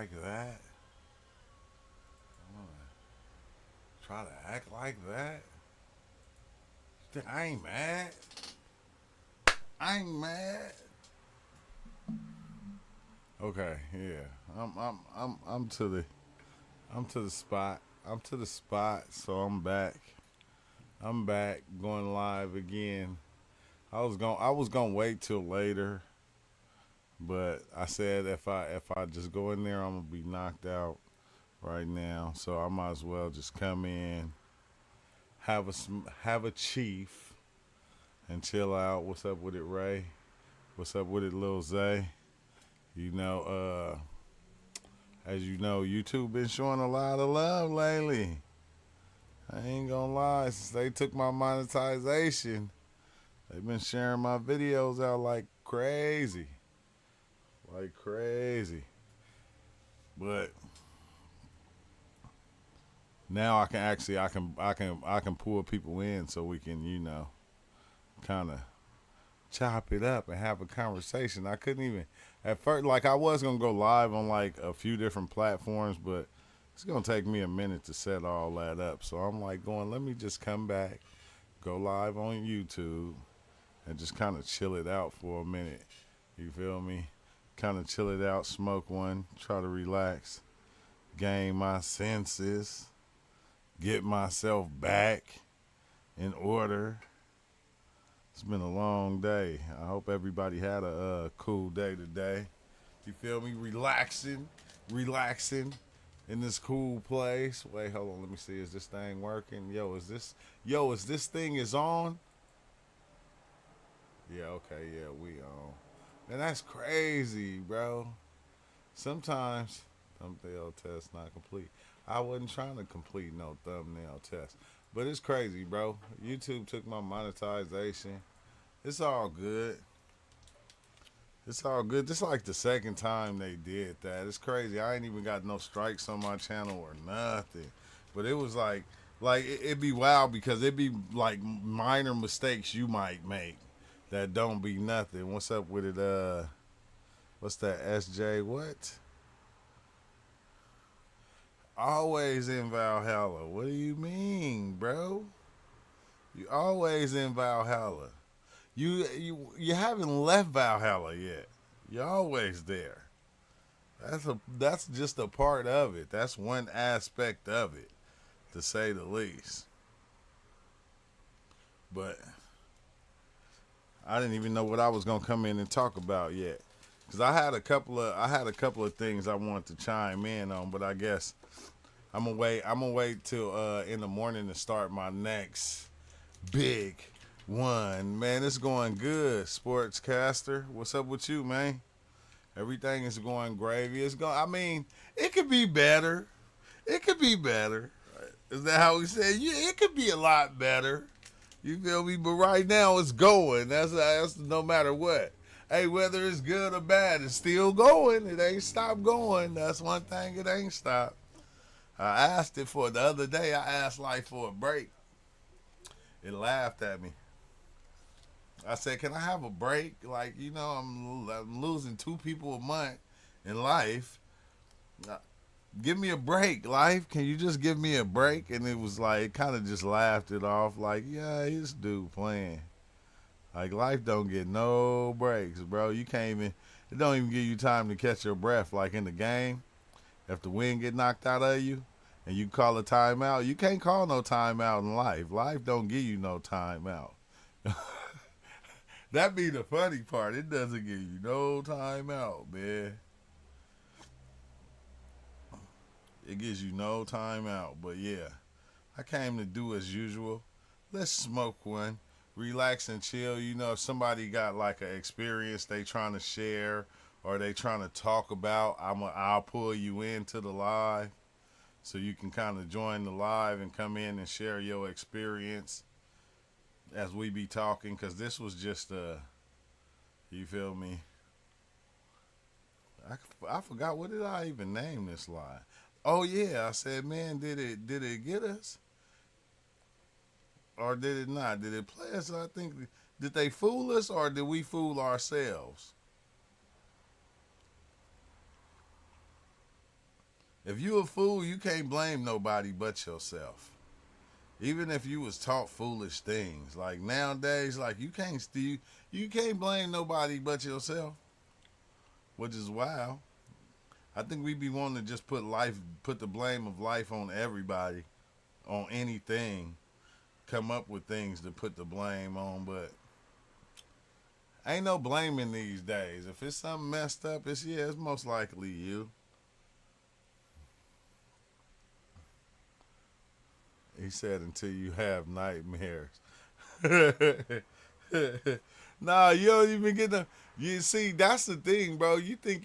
like that. Try to act like that. I ain't mad. I ain't mad. Okay, yeah. I'm to the spot. I'm to the spot, so I'm back. I'm back going live again. I was gonna wait till later, but I said if I just go in there, I'm gonna be knocked out right now. So I might as well just come in, have a chief, and chill out. What's up with it, Ray? What's up with it, Lil Zay? You know, as you know, YouTube been showing a lot of love lately. I ain't gonna lie, since they took my monetization, they've been sharing my videos out like crazy. Like crazy. But now I can pull people in so we can, kind of chop it up and have a conversation. I couldn't even at first, like, I was gonna go live on like a few different platforms, but it's gonna take me a minute to set all that up. So I'm like going, let me just come back, go live on YouTube, and just kind of chill it out for a minute. You feel me? Kind of chill it out, smoke one, try to relax, gain my senses, get myself back in order. It's been a long day. I hope everybody had a cool day today. You feel me? Relaxing in this cool place. Wait, hold on. Let me see. Is this thing working? Is this thing is on? Yeah, okay. Yeah, we on. Man, that's crazy, bro. Sometimes thumbnail test not complete. I wasn't trying to complete no thumbnail test. But it's crazy, bro. YouTube took my monetization. It's all good. It's all good. This is like the second time they did that. It's crazy. I ain't even got no strikes on my channel or nothing. But it was like it'd be wild because it'd be like minor mistakes you might make that don't be nothing. What's up with it? What's that? SJ? What? Always in Valhalla. What do you mean, bro? You always in Valhalla. You haven't left Valhalla yet. You're always there. That's just a part of it. That's one aspect of it, to say the least. But I didn't even know what I was gonna come in and talk about yet, because I had a couple of things I wanted to chime in on, but I guess I'm gonna wait. I'm gonna wait till in the morning to start my next big one. Man, it's going good, Sportscaster. What's up with you, man? Everything is going gravy. It's going. I mean, it could be better. It could be better. Is that how we say? Yeah, it could be a lot better. You feel me? But right now, it's going. That's no matter what. Hey, whether it's good or bad, it's still going. It ain't stopped going. That's one thing. It ain't stopped. I asked it for the other day. I asked Life for a break. It laughed at me. I said, "Can I have a break? Like, I'm losing two people a month in life. Uh, Give me a break, life. Can you just give me a break?" And it was like, it kind of just laughed it off. Like, yeah, this dude playing. Like, life don't get no breaks, bro. You can't even. It don't even give you time to catch your breath. Like in the game, if the wind get knocked out of you, and you call a timeout, you can't call no timeout in life. Life don't give you no timeout. That be the funny part. It doesn't give you no time out, man. It gives you no time out. But yeah, I came to do as usual. Let's smoke one, relax and chill. If somebody got like an experience they trying to share or they trying to talk about, I'll pull you into the live so you can kind of join the live and come in and share your experience as we be talking. Cause this was just you feel me? I forgot, what did I even name this live? Oh yeah, I said, man, did it get us or did it not? Did it play us? I think, did they fool us or did we fool ourselves? If you a fool, you can't blame nobody but yourself. Even if you was taught foolish things, like nowadays, like you can't blame nobody but yourself, which is wild. I think we be wanting to just put the blame of life on everybody, on anything, come up with things to put the blame on, but ain't no blaming these days. If it's something messed up, it's most likely you. He said until you have nightmares. Nah, you don't even get the. You see, that's the thing, bro. You think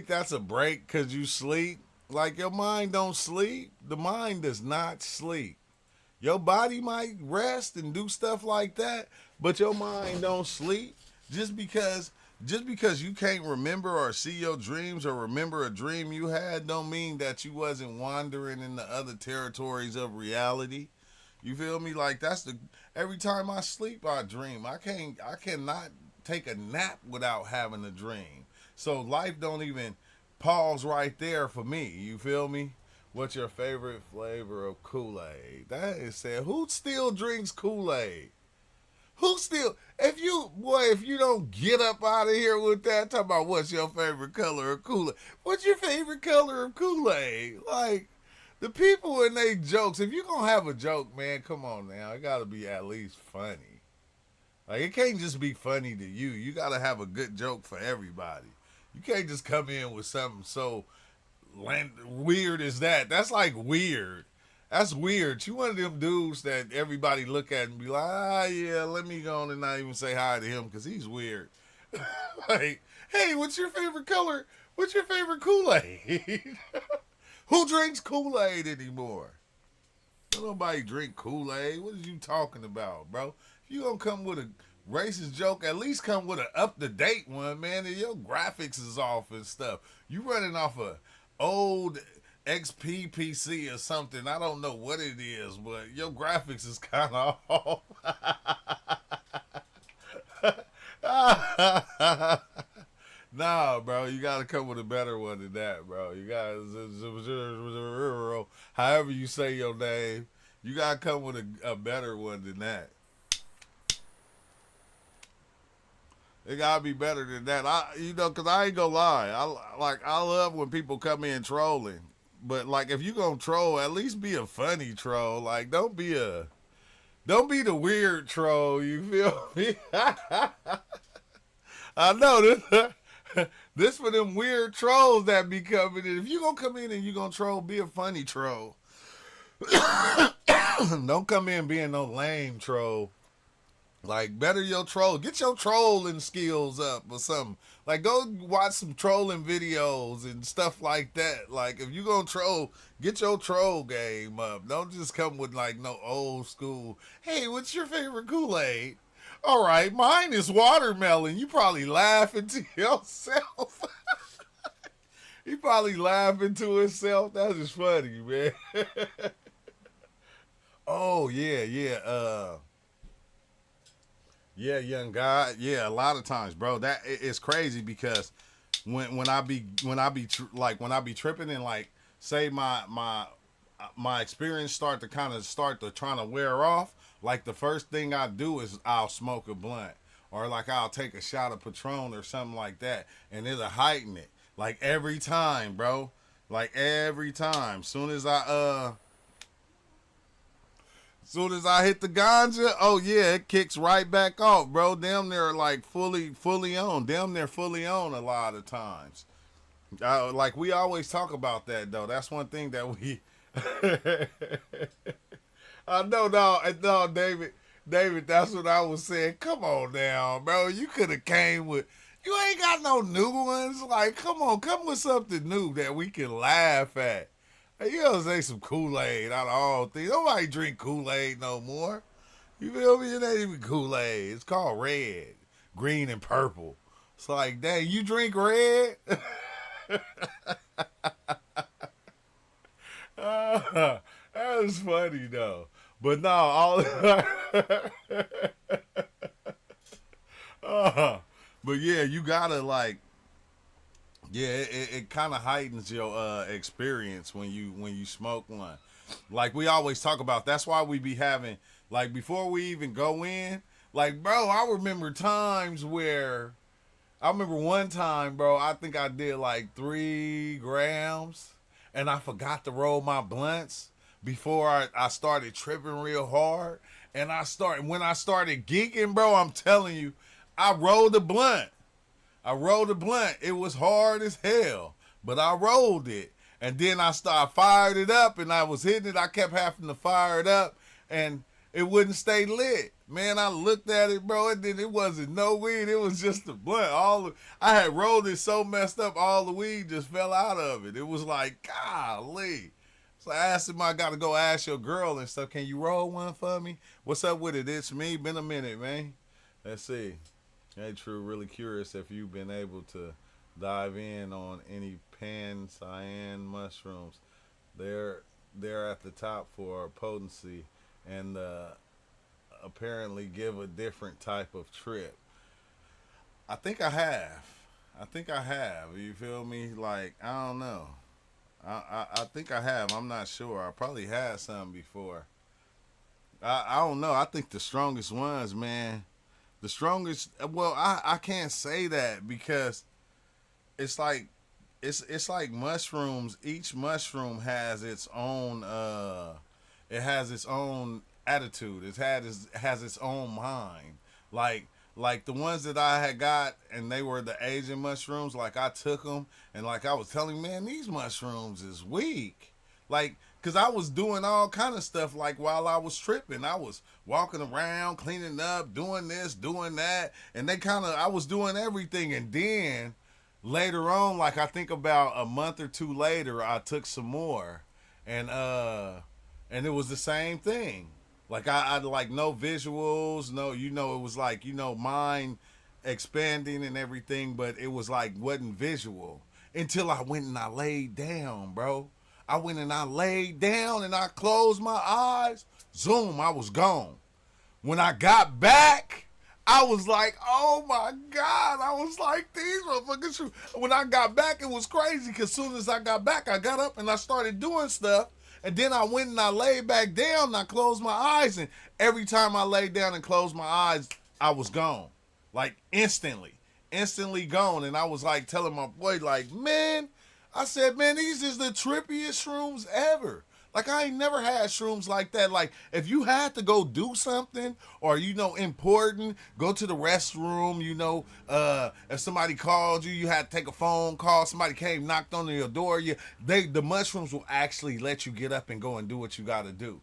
that's a break because you sleep? Like your mind don't sleep. The mind does not sleep. Your body might rest and do stuff like that, but your mind don't sleep just because just because you can't remember or see your dreams or remember a dream you had don't mean that you wasn't wandering in the other territories of reality. You feel me? Like that's the every time I sleep I dream. I cannot take a nap without having a dream. So life don't even pause right there for me. You feel me? What's your favorite flavor of Kool-Aid? That is said. Who still drinks Kool-Aid? Who still? If you don't get up out of here with that, talk about what's your favorite color of Kool-Aid. What's your favorite color of Kool-Aid? Like the people in they jokes. If you gonna have a joke, man, come on now. It gotta be at least funny. Like it can't just be funny to you. You gotta have a good joke for everybody. You can't just come in with something so weird as that. That's like weird. That's weird. You one of them dudes that everybody look at and be like, yeah, let me go on and not even say hi to him because he's weird. Like, hey, what's your favorite color? What's your favorite Kool-Aid? Who drinks Kool-Aid anymore? Don't nobody drink Kool-Aid. What are you talking about, bro? If you gonna come with a racist joke, at least come with an up-to-date one, man. And your graphics is off and stuff. You running off a old XP PC or something. I don't know what it is, but your graphics is kind of off. Nah, bro, you gotta come with a better one than that, bro. You gotta, however you say your name, you gotta come with a better one than that. It gotta be better than that. Cause I ain't gonna lie. I love when people come in trolling, but like if you gonna troll, at least be a funny troll. Like don't be the weird troll. You feel me? I know this. This for them weird trolls that be coming in. If you gonna come in and you gonna troll, be a funny troll. Don't come in being no lame troll. Like, better your troll. Get your trolling skills up or something. Like, go watch some trolling videos and stuff like that. Like, if you gonna troll, get your troll game up. Don't just come with, like, no old school, hey, what's your favorite Kool-Aid? All right, mine is watermelon. You probably laughing to yourself. He probably laughing to himself. That's just funny, man. Oh, yeah, yeah. Yeah, young God. Yeah, a lot of times, bro. That it's crazy because when I be when I be tripping and like say my experience start to trying to wear off. Like the first thing I do is I'll smoke a blunt or like I'll take a shot of Patron or something like that, and it'll heighten it. Like every time, bro. Like every time. Soon as I hit the ganja, oh yeah, it kicks right back off, bro. Damn near like fully on. Damn near fully on a lot of times. Like we always talk about that though. That's one thing that we. I know, no, David. David, that's what I was saying. Come on now, bro. You could have came with. You ain't got no new ones. Like, come on, come with something new that we can laugh at. Hey, you don't say some Kool-Aid out of all things. Nobody drink Kool-Aid no more. You feel me? It ain't even Kool-Aid. It's called red, green, and purple. It's like, dang, you drink red? That was funny though. But no, all but yeah, you gotta like Yeah, it kind of heightens your experience when you smoke one. Like we always talk about. That's why we be having like before we even go in. Like, bro, I remember times where I remember one time, bro. I think I did like 3 grams, and I forgot to roll my blunts before I started tripping real hard. And when I started geeking, bro. I'm telling you, I rolled the blunt. I rolled a blunt. It was hard as hell, but I rolled it. And then I fired it up, and I was hitting it. I kept having to fire it up, and it wouldn't stay lit. Man, I looked at it, bro, and then it wasn't no weed. It was just a blunt. I had rolled it so messed up, all the weed just fell out of it. It was like, golly. So I asked him, I got to go ask your girl and stuff, can you roll one for me? What's up with it? It's me. Been a minute, man. Let's see. Hey, True, really curious if you've been able to dive in on any pan cyan mushrooms. They're they're at the top for potency and apparently give a different type of trip. I think I have. I think I have. You feel me? Like I don't know. I think I have. I'm not sure. I probably had some before. I don't know. I think the strongest ones, man. The strongest. Well, I can't say that because it's like it's like mushrooms. Each mushroom has its own. It has its own attitude. Has its own mind. Like like the ones that I had got, and they were the Asian mushrooms. Like I took them, and like I was telling, man, these mushrooms is weak. Like, cause I was doing all kind of stuff. Like while I was tripping, I was walking around, cleaning up, doing this, doing that, and I was doing everything. And then later on, like I think about a month or two later, I took some more, and and it was the same thing. Like I like no visuals, no, it was like mind expanding and everything, but it was like wasn't visual until I went and I laid down, bro. I went and I laid down and I closed my eyes. Zoom, I was gone. When I got back, I was like, oh my God. I was like, these motherfuckers. When I got back, it was crazy because as soon as I got back, I got up and I started doing stuff. And then I went and I laid back down and I closed my eyes. And every time I laid down and closed my eyes, I was gone. Like instantly. Instantly gone. And I was like telling my boy, like, man, I said, man, these is the trippiest shrooms ever. Like I ain't never had shrooms like that. Like if you had to go do something or important, go to the restroom, if somebody called you, you had to take a phone call, somebody came, knocked on your door, the mushrooms will actually let you get up and go and do what you gotta do.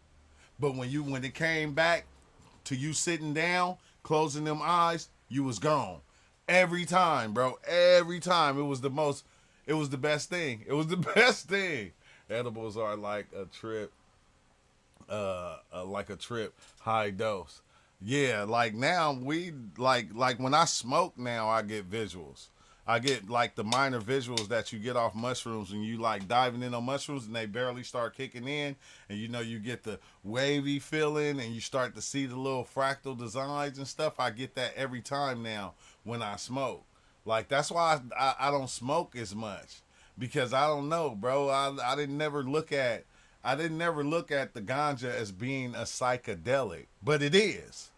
But when it came back to you sitting down, closing them eyes, you was gone. Every time, bro. Every time. It was the best thing. It was the best thing. Edibles are like a trip, high dose. Yeah, like now we like when I smoke now, I get visuals. I get like the minor visuals that you get off mushrooms when you like diving in on mushrooms and they barely start kicking in, and you get the wavy feeling and you start to see the little fractal designs and stuff. I get that every time now when I smoke. Like that's why I don't smoke as much because I don't know, bro. I didn't never look at the ganja as being a psychedelic, but it is.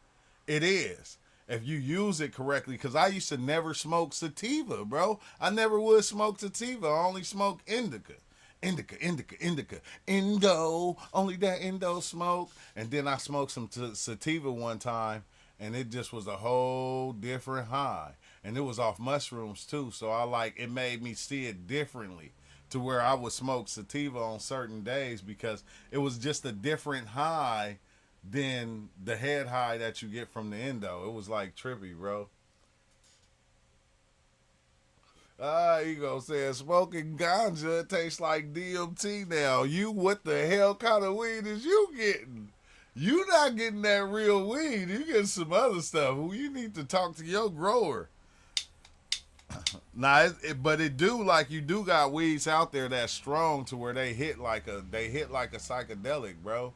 It is. If you use it correctly, because I used to never smoke sativa, bro. I never would smoke sativa. I only smoke indica. Indica. Indo. Only that Indo smoke. And then I smoked some sativa one time, and it just was a whole different high. And it was off mushrooms too, so it made me see it differently to where I would smoke sativa on certain days because it was just a different high than the head high that you get from the endo. It was like trippy, bro. Ego says smoking ganja tastes like DMT now. You what the hell kind of weed is you getting? You not getting that real weed. You getting some other stuff. You need to talk to your grower. Nah, but it do like you do got weeds out there that's strong to where they hit like a psychedelic, bro.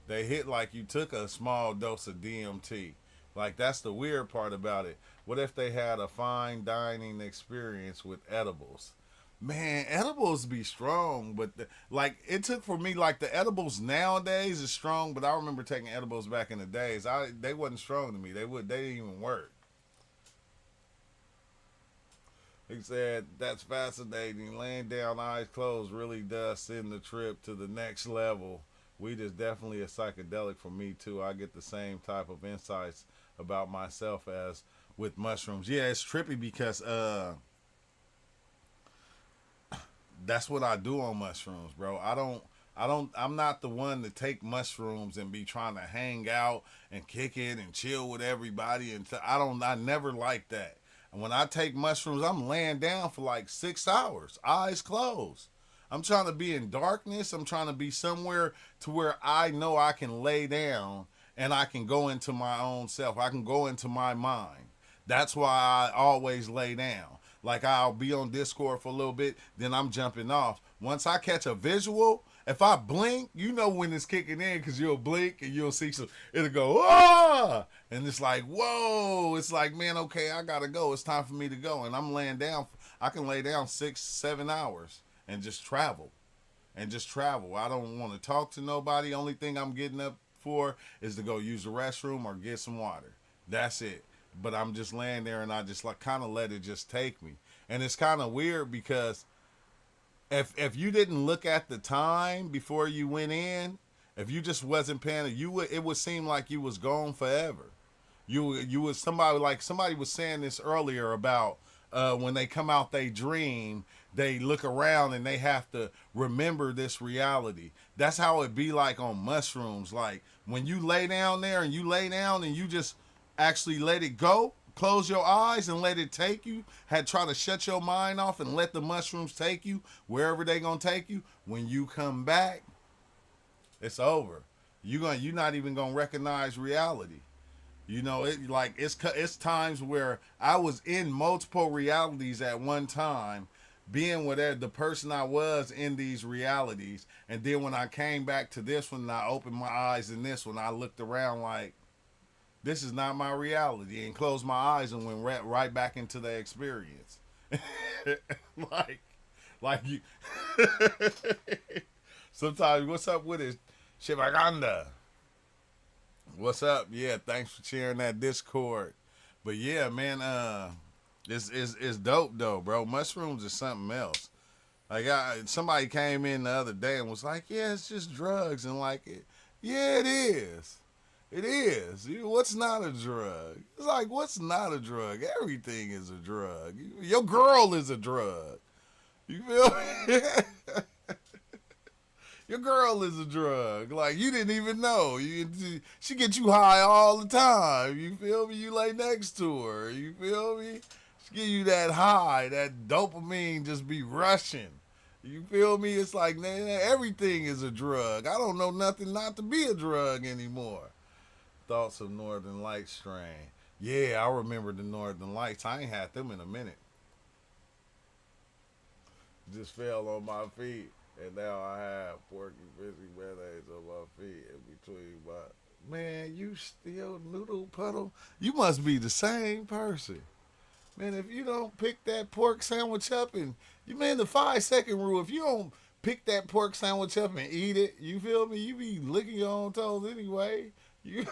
They hit like you took a small dose of DMT. Like that's the weird part about it. What if they had a fine dining experience with edibles? Man, edibles be strong, but like it took for me like the edibles nowadays is strong, but I remember taking edibles back in the days. They wasn't strong to me. They didn't even work. He said that's fascinating. Laying down eyes closed really does send the trip to the next level. Weed is definitely a psychedelic for me too. I get the same type of insights about myself as with mushrooms. Yeah, it's trippy because that's what I do on mushrooms, bro. I'm not the one to take mushrooms and be trying to hang out and kick it and chill with everybody and I never like that. And when I take mushrooms, I'm laying down for like 6 hours, eyes closed. I'm trying to be in darkness. I'm trying to be somewhere to where I know I can lay down and I can go into my own self. I can go into my mind. That's why I always lay down. Like I'll be on Discord for a little bit, then I'm jumping off. Once I catch a visual, if I blink, you know when it's kicking in because you'll blink and you'll see some. It'll go ah, and it's like whoa. It's like man, okay, I gotta go. It's time for me to go, and I'm laying down. I can lay down 6, 7 hours and just travel, and just travel. I don't want to talk to nobody. Only thing I'm getting up for is to go use the restroom or get some water. That's it. But I'm just laying there and I just like kind of let it just take me. And it's kind of weird because if you didn't look at the time before you went in, if you just wasn't paying, it would seem like you was gone forever. You was somebody was saying this earlier about when they come out they dream, they look around and they have to remember this reality. That's how it be like on mushrooms. Like when you lay down there and you lay down and you just actually let it go, close your eyes and let it take you, had try to shut your mind off and let the mushrooms take you wherever they gonna take you. When you come back, it's over. You're not even gonna recognize reality. You know, it's times where I was in multiple realities at one time, being whatever the person I was in these realities, and then when I came back to this one, and I opened my eyes in this one, I looked around like this is not my reality, and closed my eyes and went right back into the experience. like, like you. Sometimes, what's up with it, Shivaganda? What's up? Yeah, thanks for sharing that Discord. But yeah, man, it's dope though, bro. Mushrooms is something else. Like somebody came in the other day and was like, "Yeah, it's just drugs," and like, yeah, it is. It is. What's not a drug? It's like, what's not a drug? Everything is a drug. Your girl is a drug. You feel me? Your girl is a drug. Like, you didn't even know. She get you high all the time. You feel me? You lay next to her. You feel me? She give you that high, that dopamine just be rushing. You feel me? It's like, man, everything is a drug. I don't know nothing not to be a drug anymore. Thoughts of Northern Lights strain. Yeah, I remember the Northern Lights. I ain't had them in a minute. Just fell on my feet, and now I have porky fizzy mayonnaise on my feet in between my. Man, you still noodle puddle? You must be the same person. Man, if you don't pick that pork sandwich up and you man the 5 second rule, if you don't pick that pork sandwich up and eat it, you feel me? You be licking your own toes anyway. You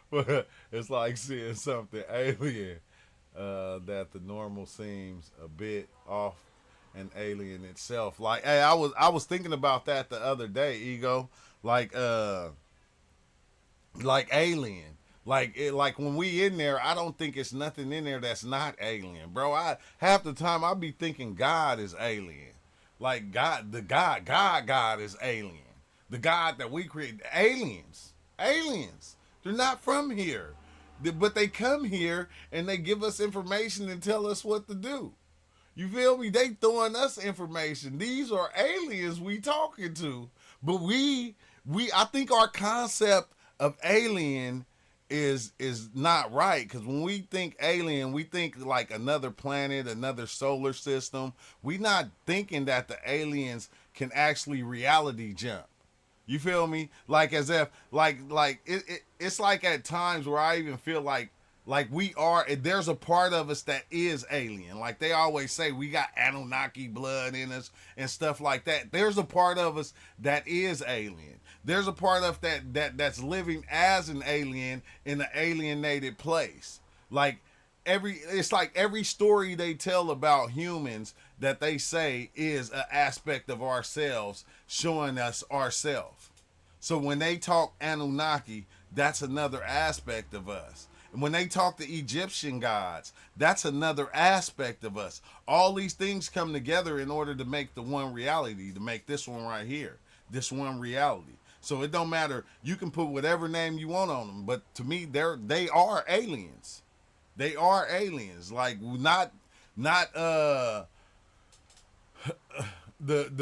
but it's like seeing something alien that the normal seems a bit off and alien itself. Like, hey, I was thinking about that the other day, ego. Like like alien. Like when we in there, I don't think it's nothing in there that's not alien, bro. I half the time I be thinking God is alien. Like God, God is alien. The God that we create, aliens. They're not from here, but they come here and they give us information and tell us what to do. You feel me? They throwing us information. These are aliens we talking to, but I think our concept of alien is not right, because when we think alien, we think like another planet, another solar system. We not thinking that the aliens can actually reality jump. You feel me? Like as if it's like at times where I even feel like Like we are, there's a part of us that is alien. Like they always say, we got Anunnaki blood in us and stuff like that. There's a part of us that is alien. There's a part of that's living as an alien in an alienated place. Like it's like every story they tell about humans that they say is an aspect of ourselves, showing us ourselves. So when they talk Anunnaki, that's another aspect of us. And when they talk the Egyptian gods, that's another aspect of us. All these things come together in order to make the one reality, to make this one right here, this one reality. So it don't matter. You can put whatever name you want on them, but to me, they are aliens. They are aliens. Like not the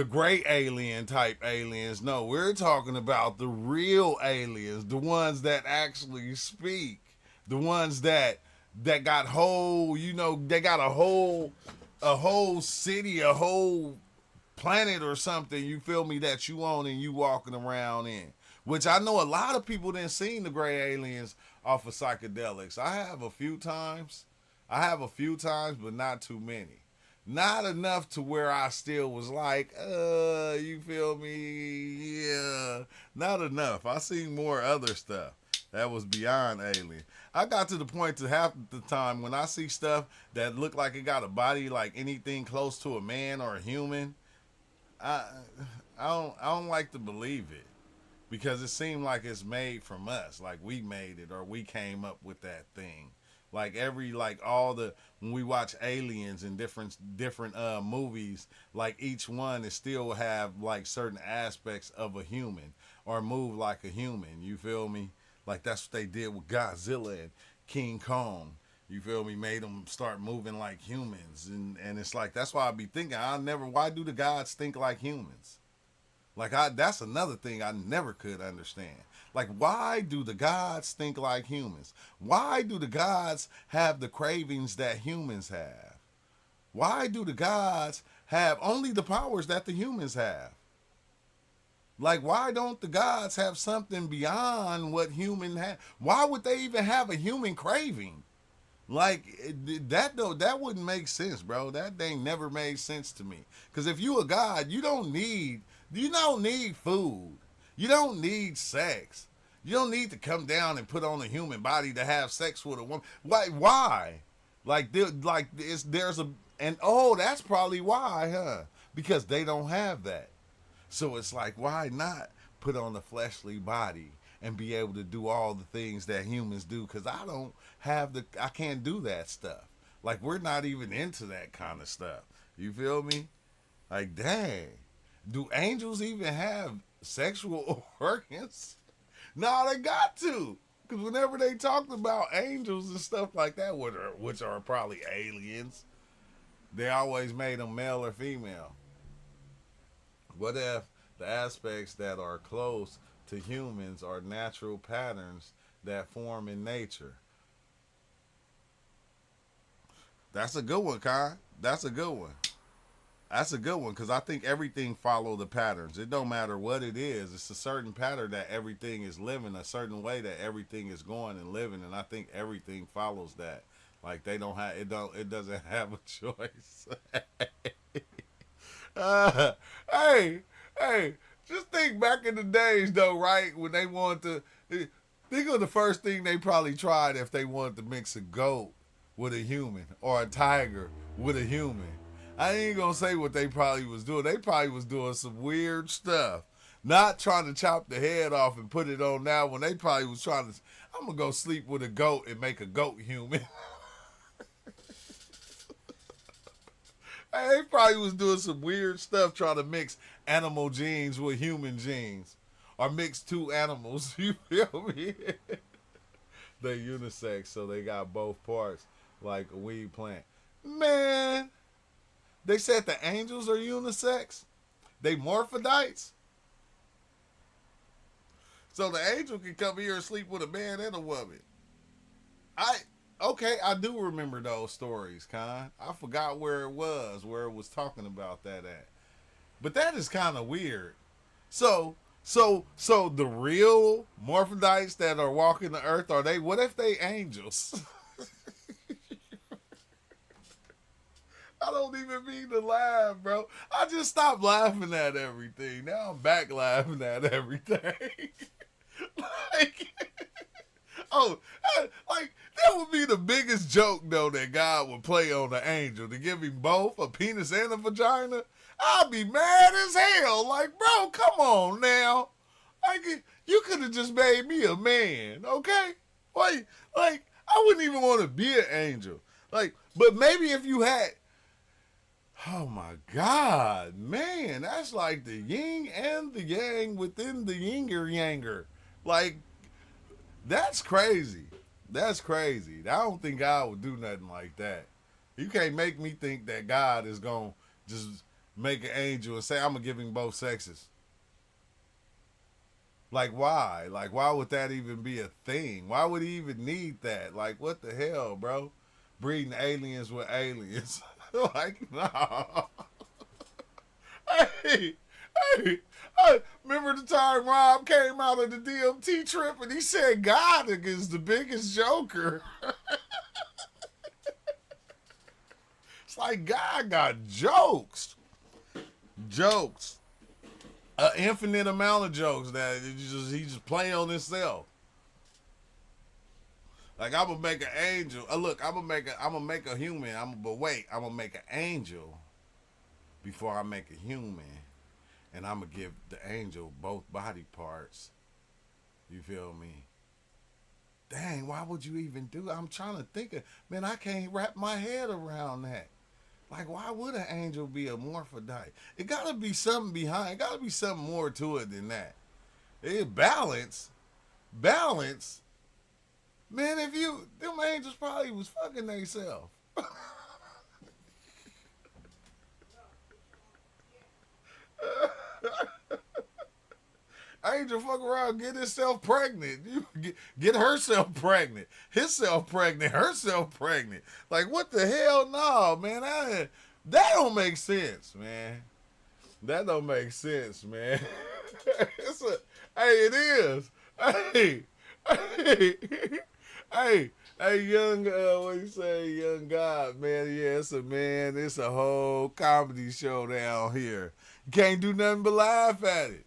gray alien type aliens. No, we're talking about the real aliens, the ones that actually speak, the ones that got whole, they got a whole city, a whole planet or something, you feel me, that you own and you walking around in. Which I know a lot of people didn't seen the gray aliens off of psychedelics. I have a few times, but not too many. Not enough to where I still was like, you feel me? Yeah. Not enough. I seen more other stuff that was beyond alien. I got to the point to half the time when I see stuff that look like it got a body like anything close to a man or a human, I don't like to believe it. Because it seemed like it's made from us, like we made it or we came up with that thing. Like when we watch aliens in different movies, like each one is still have like certain aspects of a human or move like a human. You feel me? Like that's what they did with Godzilla and King Kong. You feel me? Made them start moving like humans, and it's like that's why I be thinking why do the gods think like humans? Like that's another thing I never could understand. Like why do the gods think like humans? Why do the gods have the cravings that humans have? Why do the gods have only the powers that the humans have? Like why don't the gods have something beyond what human have? Why would they even have a human craving? Like that wouldn't make sense, bro. That thing never made sense to me. Cause if you a god, you don't need food. You don't need sex. You don't need to come down and put on a human body to have sex with a woman. Why? That's probably why, huh? Because they don't have that. So it's like, why not put on a fleshly body and be able to do all the things that humans do? Because I can't do that stuff. Like, we're not even into that kind of stuff. You feel me? Like, dang. Do angels even have sexual organs? No, they got to. Because whenever they talked about angels and stuff like that, which are probably aliens, they always made them male or female. What if the aspects that are close to humans are natural patterns that form in nature? That's a good one, Kai. That's a good one. That's a good one because I think everything follow the patterns. It don't matter what it is. It's a certain pattern that everything is living, a certain way that everything is going and living, and I think everything follows that. Like they don't have it doesn't have a choice. Hey, just think back in the days though, right? When they wanted to think of the first thing they probably tried if they wanted to mix a goat with a human or a tiger with a human. I ain't gonna say what they probably was doing. They probably was doing some weird stuff. Not trying to chop the head off and put it on now when they probably was trying to, I'm gonna go sleep with a goat and make a goat human. They probably was doing some weird stuff trying to mix animal genes with human genes. Or mix two animals, you feel me? They unisex, so they got both parts like a weed plant. Man, they said the angels are unisex? They morphodites? So the angel can come here and sleep with a man and a woman. I do remember those stories, Con. I forgot where it was talking about that at. But that is kind of weird. So the real morphodites that are walking the earth, what if they angels? I don't even mean to laugh, bro. I just stopped laughing at everything. Now I'm back laughing at everything. like, oh, like that would be the biggest joke though that God would play on the angel to give him both a penis and a vagina. I'd be mad as hell. Like, bro, come on now. Like, you could have just made me a man, okay? Like, I wouldn't even want to be an angel. Like, but maybe if you had, oh my God, man, that's like the yin and the yang within the yinger yanger. Like, that's crazy. That's crazy. I don't think God would do nothing like that. You can't make me think that God is going to just make an angel and say, I'm going to give him both sexes. Like, why? Like, why would that even be a thing? Why would he even need that? Like, what the hell, bro? Breeding aliens with aliens. Like, no. Hey, hey, remember the time Rob came out of the DMT trip and he said God is the biggest joker? It's like God got jokes. Jokes. An infinite amount of jokes that he just play on himself. Like, I'm gonna make an angel. Look, I'm gonna make a human. But wait, I'm gonna make an angel before I make a human, and I'm gonna give the angel both body parts. You feel me? Dang, why would you even do? I'm trying to think of. Man, I can't wrap my head around that. Like, why would an angel be a morphodite? It gotta be something behind. It gotta be something more to it than that. It balance. Man, if you them angels probably was fucking themselves. Angel fuck around, get himself pregnant. You get herself pregnant. Himself pregnant. Herself pregnant. Like, what the hell? No, man. That don't make sense, man. That don't make sense, man. Hey, it is. Hey, hey, hey, young, what you say, young God, man? Yeah, it's a whole comedy show down here. You can't do nothing but laugh at it.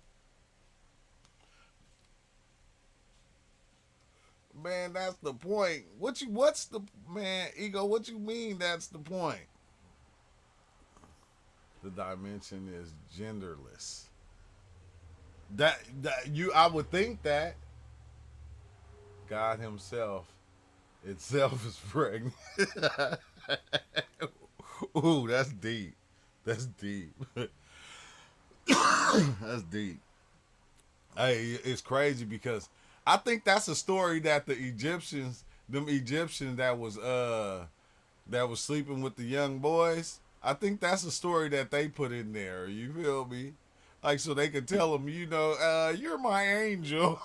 Man, that's the point. What's the, man, ego, what you mean that's the point? The dimension is genderless. I would think that God himself itself is pregnant. Ooh, that's deep. That's deep. That's deep. Hey, it's crazy because I think that's a story that the Egyptians, them Egyptians that was sleeping with the young boys. I think that's a story that they put in there. You feel me? Like, so they could tell them, you're my angel.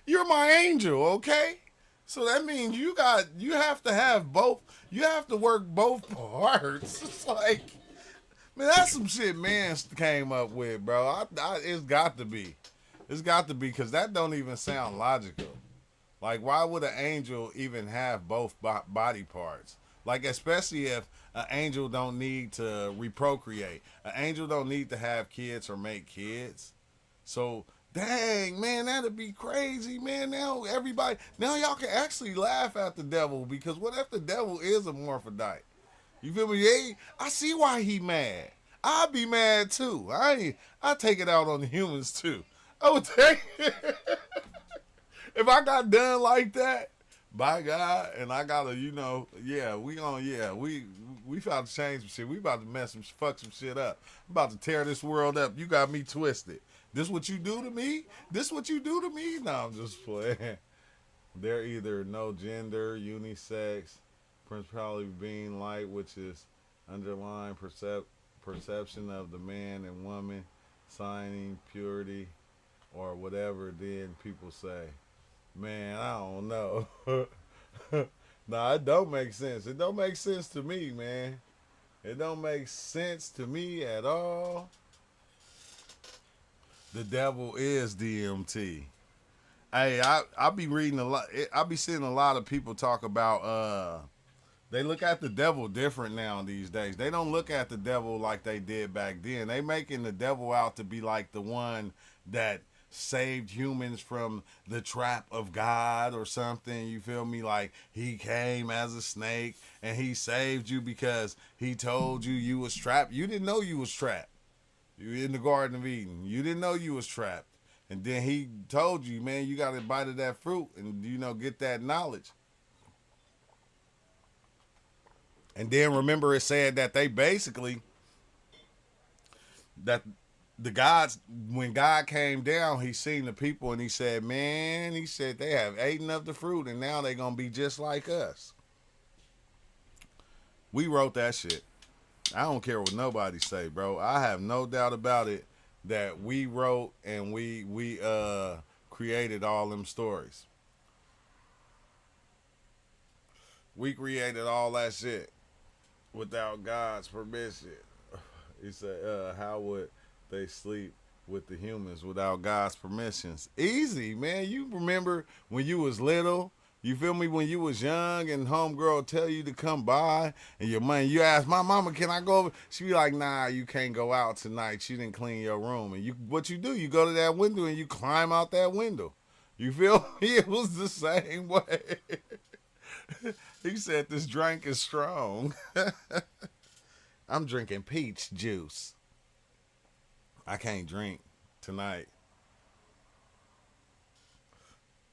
You're my angel, okay? So that means you have to have both. You have to work both parts. It's like, man, that's some shit man came up with, bro. It's got to be. It's got to be because that don't even sound logical. Like, why would an angel even have both body parts? Like, especially if an angel don't need to reprocreate. An angel don't need to have kids or make kids. So, dang, man, that'd be crazy, man. Now y'all can actually laugh at the devil because what if the devil is a morphodite? You feel me? Hey, I see why he mad. I'd be mad too. I take it out on the humans too. I would take it. If I got done like that, by God, and I gotta, we about to change some shit. We about to fuck some shit up. I'm about to tear this world up. You got me twisted. This what you do to me? This what you do to me? No, I'm just playing. They're either no gender, unisex, principality being light, which is underlying perception of the man and woman, signing purity, or whatever then people say. Man, I don't know. Nah, it don't make sense. It don't make sense to me, man. It don't make sense to me at all. The devil is DMT. Hey, I be reading a lot. I be seeing a lot of people talk about. They look at the devil different now these days. They don't look at the devil like they did back then. They making the devil out to be like the one that saved humans from the trap of God or something. You feel me? Like he came as a snake and he saved you because he told you you was trapped. You didn't know you was trapped. You were in the Garden of Eden. You didn't know you was trapped. And then he told you, man, you got to bite of that fruit and, get that knowledge. And then remember it said that they basically, that the gods, when God came down, he seen the people and he said, man, he said they have eaten of the fruit and now they're going to be just like us. We wrote that shit. I don't care what nobody say, bro. I have no doubt about it that we wrote and we created all them stories. We created all that shit without God's permission. He said, how would they sleep with the humans without God's permissions? Easy, man. You remember when you was little, you feel me, when you was young and homegirl tell you to come by and your money, you ask my mama, can I go over? She be like, nah, you can't go out tonight. She didn't clean your room. And what you do, you go to that window and you climb out that window. You feel me? It was the same way. He said this drink is strong. I'm drinking peach juice. I can't drink tonight.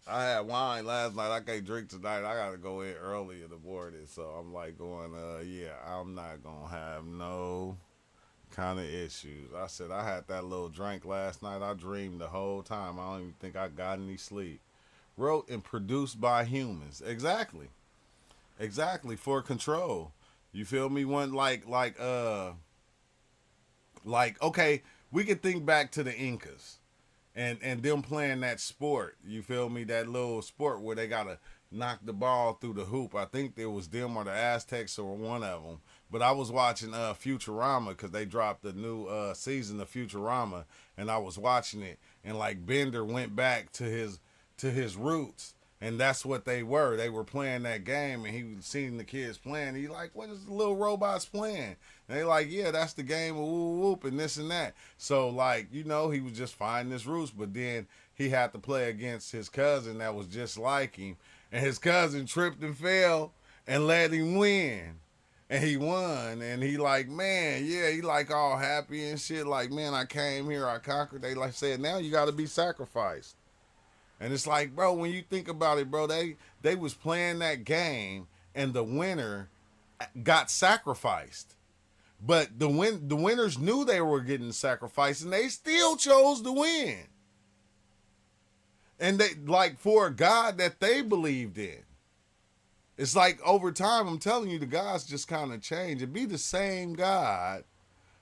I had wine last night. I can't drink tonight. I gotta go in early in the morning. So I'm like going, yeah, I'm not gonna have no kind of issues. I said I had that little drink last night. I dreamed the whole time. I don't even think I got any sleep. Wrote and produced by humans. Exactly. Exactly, for control. You feel me? One okay, we could think back to the Incas and them playing that sport. You feel me? That little sport where they gotta knock the ball through the hoop. I think it was them or the Aztecs or one of them. But I was watching Futurama because they dropped the new season of Futurama, and I was watching it, and like Bender went back to his roots. And that's what they were. They were playing that game, and he was seeing the kids playing. He like, what is the little robots playing? And they like, yeah, that's the game of whoop whoop and this and that. So like, he was just finding his roots. But then he had to play against his cousin that was just like him, and his cousin tripped and fell and let him win. And he won, and he like, man, yeah, he like all happy and shit. Like, man, I came here, I conquered. They like said, now you got to be sacrificed. And it's like, bro, when you think about it, bro, they was playing that game and the winner got sacrificed. But the winners knew they were getting sacrificed and they still chose to win. And they like for a God that they believed in. It's like over time, I'm telling you, the gods just kind of change. It'd be the same God,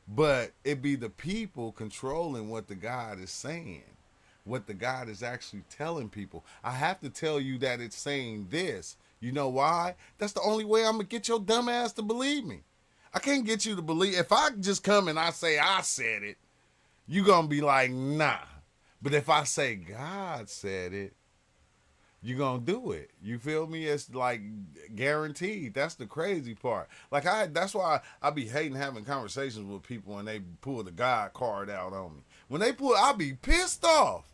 but it'd be the people controlling what the God is saying. What the God is actually telling people. I have to tell you that it's saying this. You know why? That's the only way I'm going to get your dumb ass to believe me. I can't get you to believe. If I just come and I say I said it, you're going to be like, nah. But if I say God said it, you're going to do it. You feel me? It's like guaranteed. That's the crazy part. Like that's why I be hating having conversations with people and they pull the God card out on me. When they pull, I be pissed off.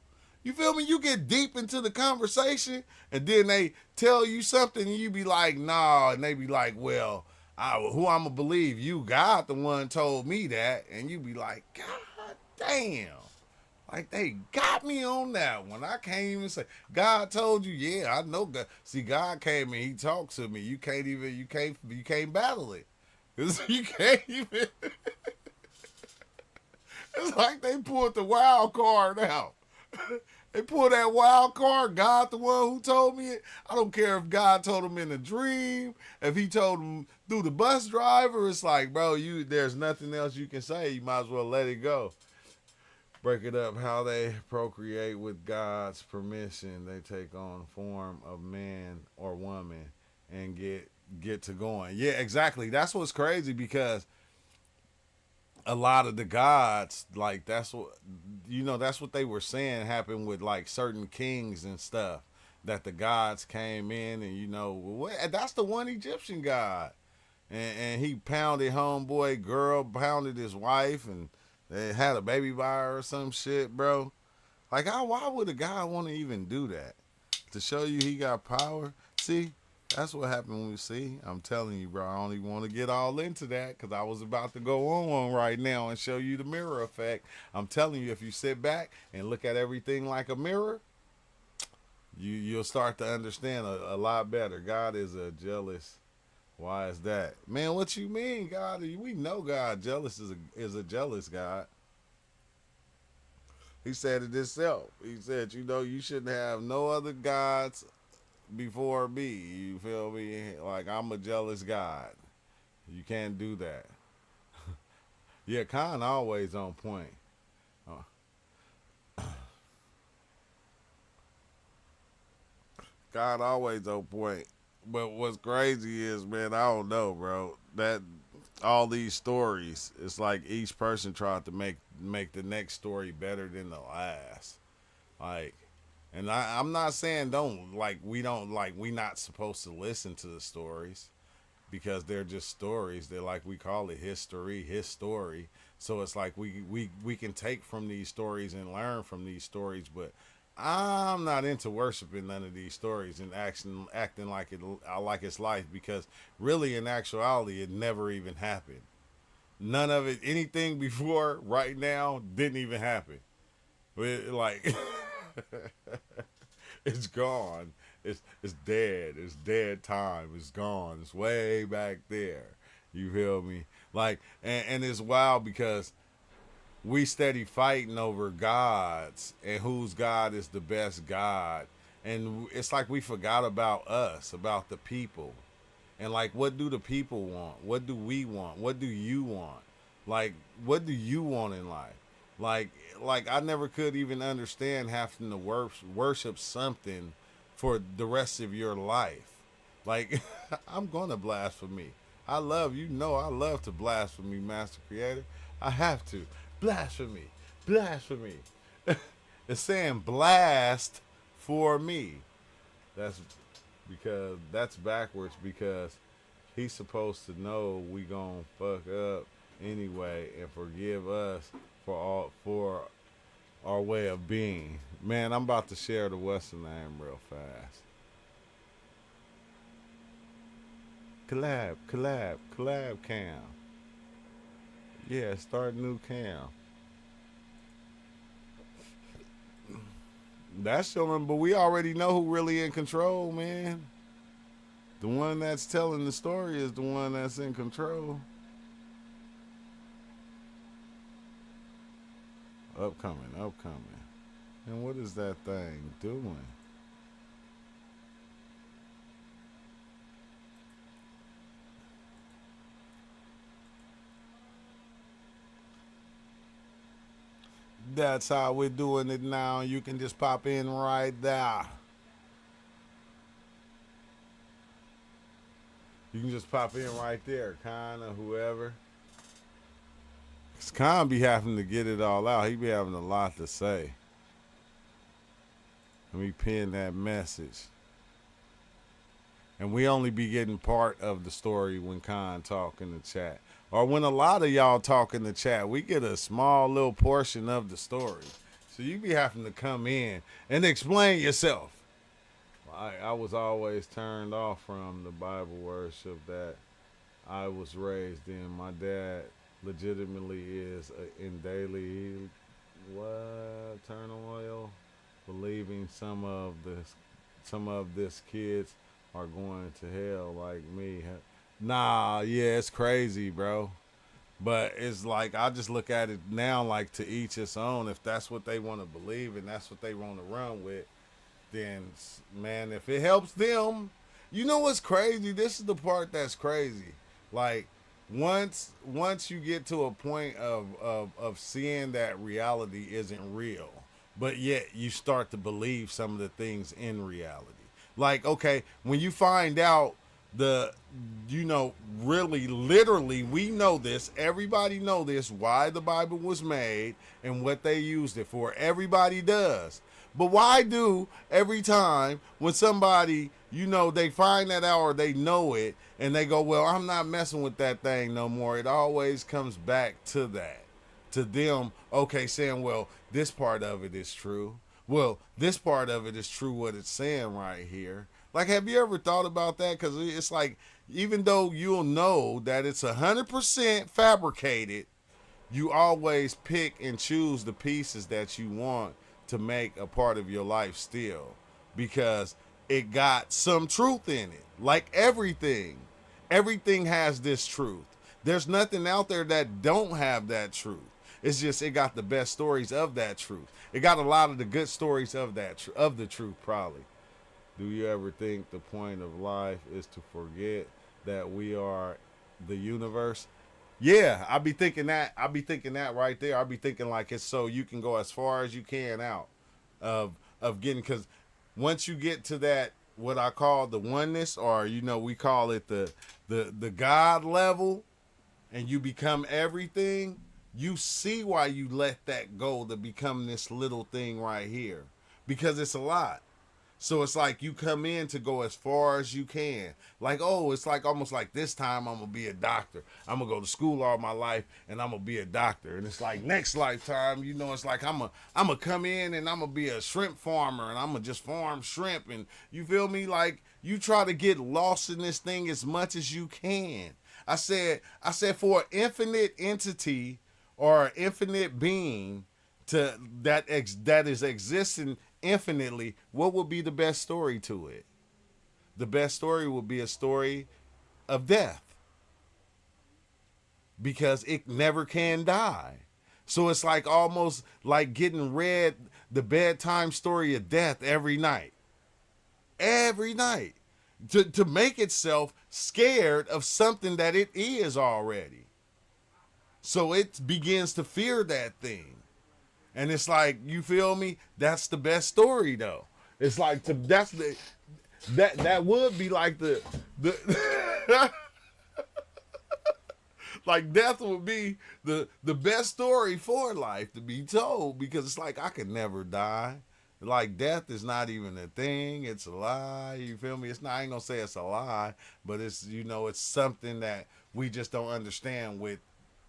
You feel me? You get deep into the conversation and then they tell you something and you be like, nah. And they be like, well, who I'm going to believe? You, God, the one told me that. And you be like, God damn. Like they got me on that one. I can't even say, God told you, yeah, I know God. See, God came and he talked to me. You can't battle it. You can't even. It's like they pulled the wild card out. They pulled that wild card. God, the one who told me it. I don't care if God told him in a dream, if he told him through the bus driver. It's like, bro, there's nothing else you can say. You might as well let it go. Break it up. How they procreate with God's permission. They take on form of man or woman and get to going. Yeah, exactly. That's what's crazy because a lot of the gods, like that's what that's what they were saying happened with like certain kings and stuff. That the gods came in and that's the one Egyptian god, and he pounded homeboy girl, pounded his wife, and they had a baby by her or some shit, bro. Like, why would a guy want to even do that? To show you he got power? See, that's what happened when we see. I'm telling you, bro, I don't even want to get all into that because I was about to go on one right now and show you the mirror effect. I'm telling you, if you sit back and look at everything like a mirror, you'll start to understand a lot better. God is a jealous. Why is that? Man, what you mean, God? We know God jealous is a jealous God. He said it himself. He said, you shouldn't have no other gods before me. You feel me? Like, I'm a jealous God. You can't do that. Yeah, Khan always on point. Uh, God always on point. But what's crazy is, man, I don't know, bro. That all these stories, it's like each person tried to make the next story better than the last. Like, and I'm not saying we not supposed to listen to the stories because they're just stories. They're like we call it history, his story. So it's like we can take from these stories and learn from these stories, but I'm not into worshiping none of these stories and acting like it's life because really in actuality it never even happened. None of it, anything before right now didn't even happen. Like it's gone. It's dead. It's dead time. It's gone. It's way back there. You feel me? Like and it's wild because we steady fighting over gods and whose God is the best God. And it's like we forgot about us, about the people. And like, what do the people want? What do we want? What do you want? Like, what do you want in life? Like, like I never could even understand having to worship something for the rest of your life. Like, I'm gonna blaspheme. I love I love to blaspheme, Master Creator. I have to blasphemy, blasphemy. It's saying blast for me. That's because that's backwards because he's supposed to know we gonna fuck up anyway and forgive us for our way of being. Man, I'm about to share the Western name real fast. Collab, collab, collab cam. Yeah, start new cam. That's chilling, but we already know who really in control, man. The one that's telling the story is the one that's in control. Upcoming, upcoming. And what is that thing doing? That's how we're doing it now. You can just pop in right there. You can just pop in right there, Khan or whoever. Cause Khan be having to get it all out. He be having a lot to say. Let me pin that message. And we only be getting part of the story when Khan talk in the chat. Or when a lot of y'all talk in the chat, we get a small little portion of the story. So you be having to come in and explain yourself. I was always turned off from the Bible worship that I was raised in. My dad legitimately is in daily turmoil, believing some of this kids are going to hell like me. Nah, yeah, it's crazy, bro. But it's like I just look at it now like to each its own. If that's what they want to believe and that's what they want to run with, then man, if it helps them, you know what's crazy? This is the part that's crazy. Like once you get to a point of seeing that reality isn't real, but yet you start to believe some of the things in reality. Like, okay, when you find out the you know, really literally, we know this, everybody know this, why the Bible was made and what they used it for. Everybody does. But why do every time when somebody, you know, they find that out or they know it and they go, well, I'm not messing with that thing no more, it always comes back to that, to them, okay, saying, well, this part of it is true, well, this part of it is true, what it's saying right here. Like, have you ever thought about that? Because it's like, even though you'll know that it's 100% fabricated, you always pick and choose the pieces that you want to make a part of your life still, because it got some truth in it. Like everything has this truth. There's nothing out there that don't have that truth. It's just it got the best stories of that truth. It got a lot of the good stories of of the truth, probably. Do you ever think the point of life is to forget that we are the universe? Yeah, I be thinking that. I be thinking that right there. I be thinking like it's so you can go as far as you can out of getting, because once you get to that, what I call the oneness, or you know, we call it the God level, and you become everything. You see why you let that go to become this little thing right here, because it's a lot. So it's like you come in to go as far as you can. Like, oh, it's like almost like this time I'm going to be a doctor. I'm going to go to school all my life and I'm going to be a doctor. And it's like next lifetime, you know, it's like I'm going to come in and I'm going to be a shrimp farmer and I'm going to just farm shrimp. And you feel me? Like you try to get lost in this thing as much as you can. I said for an infinite entity or an infinite being to that is existing infinitely, what would be the best story to it? The best story would be a story of death, because it never can die. So it's like almost like getting read the bedtime story of death every night. Every night. To make itself scared of something that it is already. So it begins to fear that thing. And it's like, you feel me? That's the best story though. It's like that would be like the like death would be the best story for life to be told, because it's like I could never die. Like death is not even a thing. It's a lie. You feel me? It's not, I ain't gonna say it's a lie, but it's, you know, it's something that we just don't understand with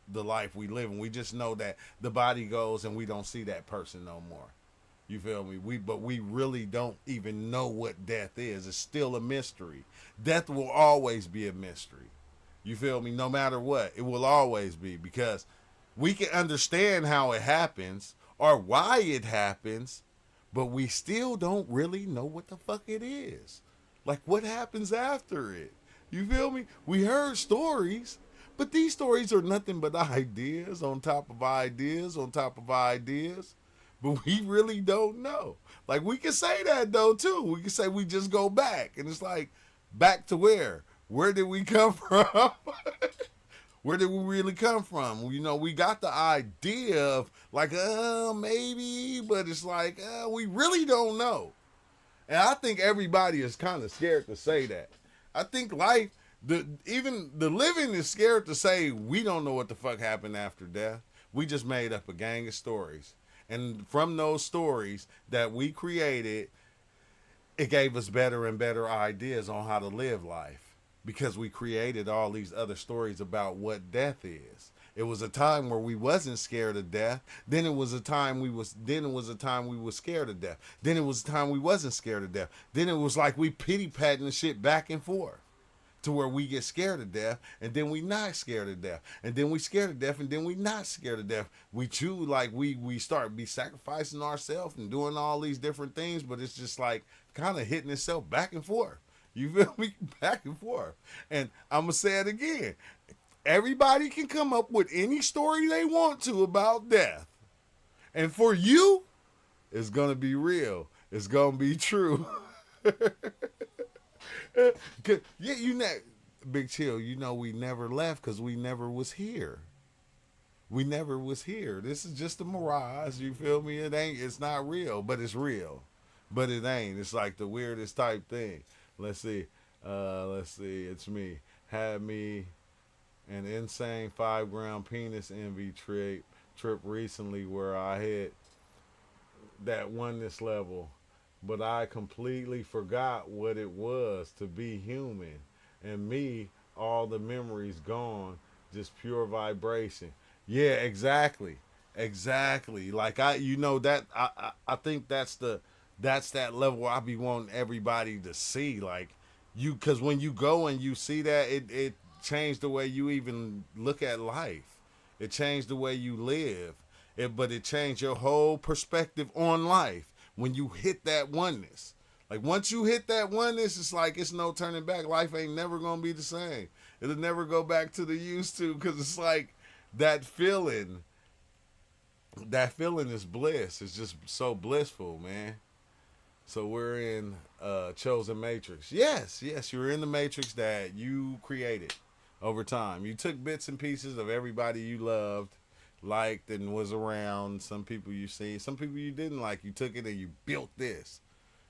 the life we live in. We just know that the body goes and we don't see that person no more. You feel me? But we really don't even know what death is. It's still a mystery. Death will always be a mystery. You feel me? No matter what, it will always be, because we can understand how it happens or why it happens, but we still don't really know what the fuck it is. Like what happens after it. You feel me? We heard stories, but these stories are nothing but ideas on top of ideas on top of ideas. But we really don't know. Like we can say that though too. We can say we just go back, and it's like, back to where? Where did we come from? Where did we really come from? You know, we got the idea of like, maybe, but it's like, we really don't know. And I think everybody is kind of scared to say that. I think life, even the living is scared to say we don't know what the fuck happened after death. We just made up a gang of stories. And from those stories that we created, it gave us better and better ideas on how to live life, because we created all these other stories about what death is. It was a time where we wasn't scared of death. Then it was a time we was scared of death. Then it was a time we wasn't scared of death. Then it was like we pity patting the shit back and forth, to where we get scared of death and then we not scared of death, and then we scared of death and then we not scared of death. We choose, like we start be sacrificing ourselves and doing all these different things, but it's just like kind of hitting itself back and forth. You feel me? Back and forth. And I'm gonna say it again. Everybody can come up with any story they want to about death, and for you, it's gonna be real. It's gonna be true. Yeah, you know, Big Chill, you know, we never left because we never was here. We never was here. This is just a mirage, you feel me? It's not real, but it's real. But it ain't. It's like the weirdest type thing. Let's see. Let's see. It's me. Had me an insane 5 gram penis envy trip recently where I hit that oneness level, but I completely forgot what it was to be human. And me, all the memories gone, just pure vibration. Yeah, exactly. Exactly. Like that I think that's that level I be wanting everybody to see. Like cause when you go and you see that, it changed the way you even look at life. It changed the way you live. But it changed your whole perspective on life when you hit that oneness. Like once you hit that oneness, it's like it's no turning back. Life ain't never gonna be the same. It'll never go back to the used to because it's like that feeling. That feeling is bliss. It's just so blissful, man. So we're in chosen matrix. Yes, you're in the matrix that you created over time. You took bits and pieces of everybody you loved, liked, and was around. Some people you see, some people you didn't like. You took it and you built this,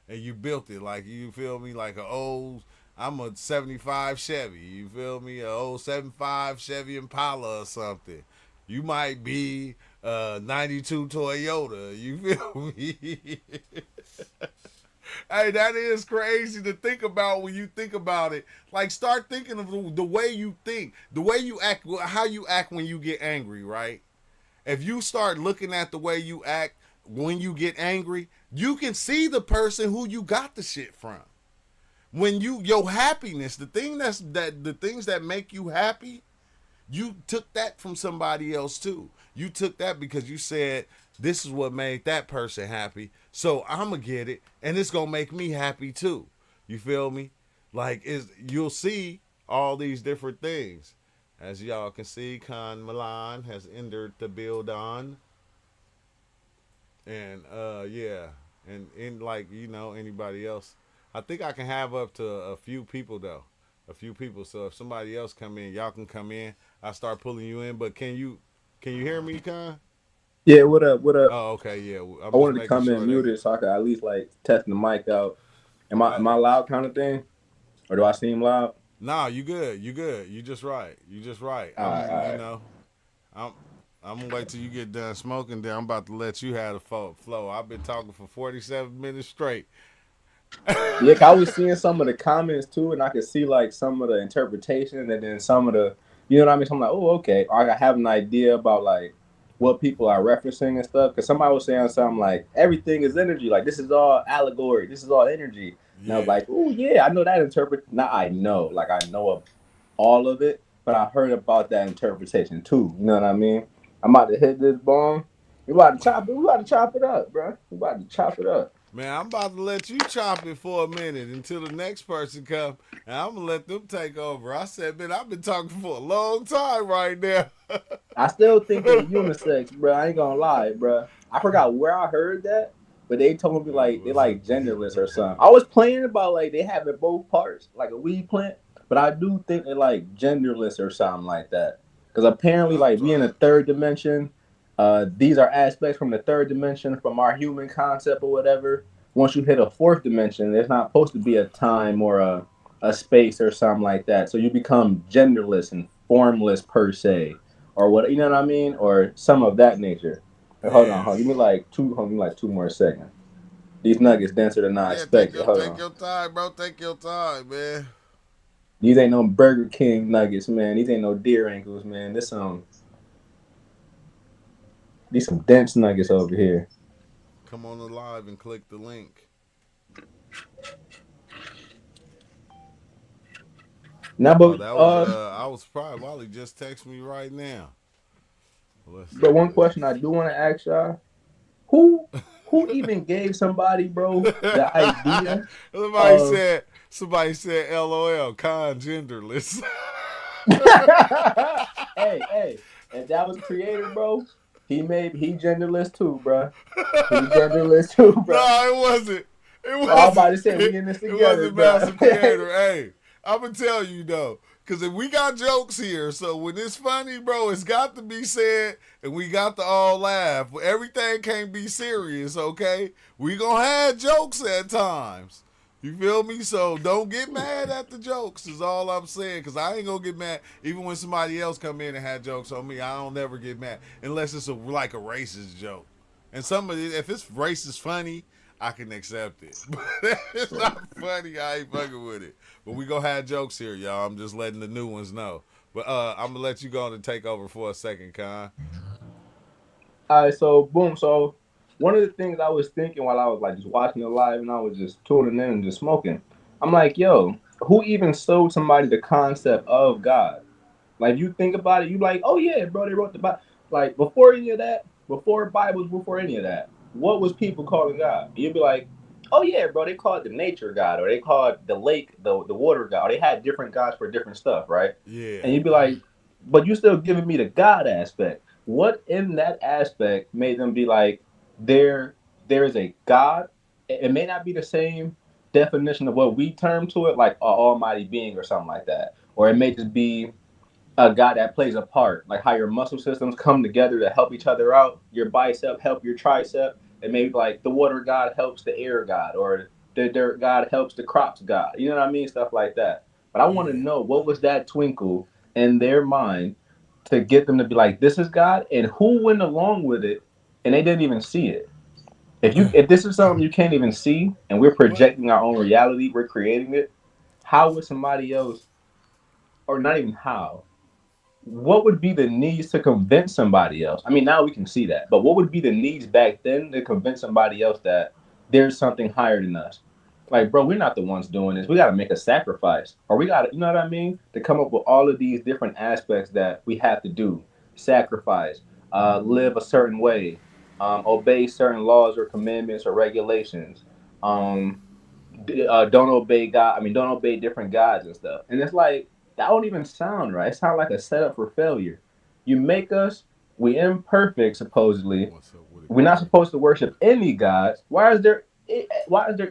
and you built it like you feel me, like a old. I'm a '75 Chevy. You feel me? A old '75 Chevy Impala or something. You might be a '92 Toyota. You feel me? Hey, that is crazy to think about when you think about it. Like, start thinking of the way you think, the way you act, how you act when you get angry, right? If you start looking at the way you act when you get angry, you can see the person who you got the shit from. When your happiness, the things that make you happy, you took that from somebody else too. You took that because you said this is what made that person happy. So I'm gonna get it and it's gonna make me happy too. You feel me? Like you'll see all these different things. As y'all can see, Khan Milan has entered the build on. And yeah. And in like, anybody else. I think I can have up to a few people though. A few people. So if somebody else come in, y'all can come in. I start pulling you in. But can you hear me, Con? Yeah, what up? What up? Oh, okay, yeah. I I'm just wanted to making come in sure that. muted so I could at least like test the mic out. Am I loud kind of thing? Or do I seem loud? Nah, you good. You good. You just right. You just right. Alright, alright. I'm I'm gonna wait till you get done smoking. Then I'm about to let you have the flow. I've been talking for 47 minutes straight. Yeah, 'cause I was seeing some of the comments too, and I could see like some of the interpretations, and then some of the, you know what I mean? So I'm like, oh, okay. Or I have an idea about like what people are referencing and stuff. Because somebody was saying something like everything is energy. Like this is all allegory. This is all energy. And I was Yeah. like, oh yeah, I know that interpret. Not I know, like I know of all of it, but I heard about that interpretation too. You know what I mean? I'm about to hit this bomb. We about to chop it. We about to chop it up, bro. We about to chop it up. Man, I'm about to let you chop it for a minute until the next person come, and I'm gonna let them take over. I said, man, I've been talking for a long time right now. I still think they unisex, bro. I ain't gonna lie, bro. I forgot where I heard that, but they told me like they like genderless or something. I was playing about like they have it both parts, like a weed plant, but I do think they like genderless or something like that. Because apparently, I'm like we in a third dimension. These are aspects from the third dimension, from our human concept or whatever. Once you hit a fourth dimension, there's not supposed to be a time or a space or something like that. So you become genderless and formless per se or what, you know what I mean, or some of that nature. Wait, yeah, hold on, give me like 2 more seconds. These nuggets denser than I yeah. expected. Hold Take on, your time, bro. Take your time, man. these ain't no Burger King nuggets, man. These ain't no deer ankles, man. These some dense nuggets over here. Come on the live and click the link. Now, Oh, but that was I was surprised. Wally just texted me right now. Let's see but one this. question I do want to ask y'all: who who even gave somebody, bro, the idea somebody of? said somebody said LOL con genderless. Hey, if that was creator, bro, he genderless too, bro. He genderless too, bro. No, it wasn't. It So I'm about wasn't. to say we in this It together, wasn't bro. Master Creator. Hey, I'm gonna tell you though, because if we got jokes here, so when it's funny, bro, it's got to be said, and we got to all laugh. Everything can't be serious, okay? We gonna have jokes at times. You feel me? So don't get mad at the jokes is all I'm saying. Because I ain't going to get mad. Even when somebody else come in and have jokes on me, I don't never get mad. Unless it's like a racist joke. And if it's racist funny, I can accept it. But if it's not funny, I ain't fucking with it. But we going to have jokes here, y'all. I'm just letting the new ones know. But I'm going to let you go on and take over for a second, Con. All right, so boom. So one of the things I was thinking while I was like just watching it live and I was just tuning in and just smoking, I'm like, yo, who even sold somebody the concept of God? Like you think about it, you like, oh yeah, bro, they wrote the Bible. Like before any of that, before Bibles, before any of that, what was people calling God? You'd be like, oh yeah, bro, they call it the nature God, or they call it the lake, the water God. Or they had different gods for different stuff, right? Yeah. And you'd be like, but you still giving me the God aspect. What in that aspect made them be like, there is a God? It may not be the same definition of what we term to it, like almighty being or something like that. Or it may just be a guy that plays a part, like how your muscle systems come together to help each other out. Your bicep help your tricep, and maybe like the water god helps the air god, or the dirt god helps the crops god. You know what I mean? Stuff like that. But I want to Yeah. know what was that twinkle in their mind to get them to be like, "This is God," and who went along with it, and they didn't even see it. If this is something you can't even see, and we're But projecting our own reality, we're creating it. How would somebody else, or not even how? What would be the needs to convince somebody else? I mean, now we can see that, but what would be the needs back then to convince somebody else that there's something higher than us? Like, bro, we're not the ones doing this. We got to make a sacrifice, or we got to, you know what I mean? To come up with all of these different aspects that we have to do: sacrifice, live a certain way, obey certain laws or commandments or regulations. Um, don't obey God. I mean, don't obey different gods and stuff. And it's like that don't even sound right. It sounds like a setup for failure. You make us, we imperfect supposedly. what's up with it, We're not Corey? supposed to worship any gods. Why is there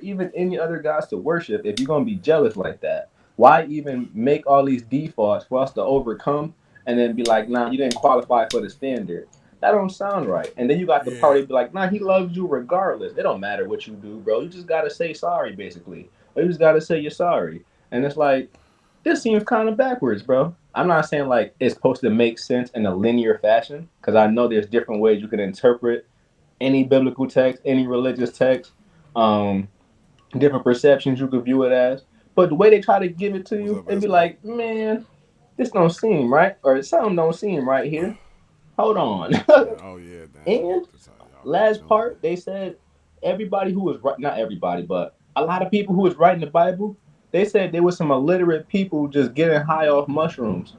even any other gods to worship if you're gonna be jealous like that? Why even make all these defaults for us to overcome and then be like, nah, you didn't qualify for the standard? That don't sound right. And then you got the Yeah. party be like, nah, he loves you regardless. It don't matter what you do, bro. You just gotta say sorry, basically. Or you just gotta say you're sorry. And it's like, this seems kind of backwards, bro. I'm not saying like it's supposed to make sense in a linear fashion, because I know there's different ways you can interpret any biblical text, any religious text, um, different perceptions you could view it as. But the way they try to give it to What's you, up, it'd be Esco? like, man, this don't seem right, or something don't seem right here. Hold on. Oh yeah, damn. And That's how y'all be last doing part, they said everybody who was not everybody, but a lot of people who was writing the Bible, they said there was some illiterate people just getting high off mushrooms.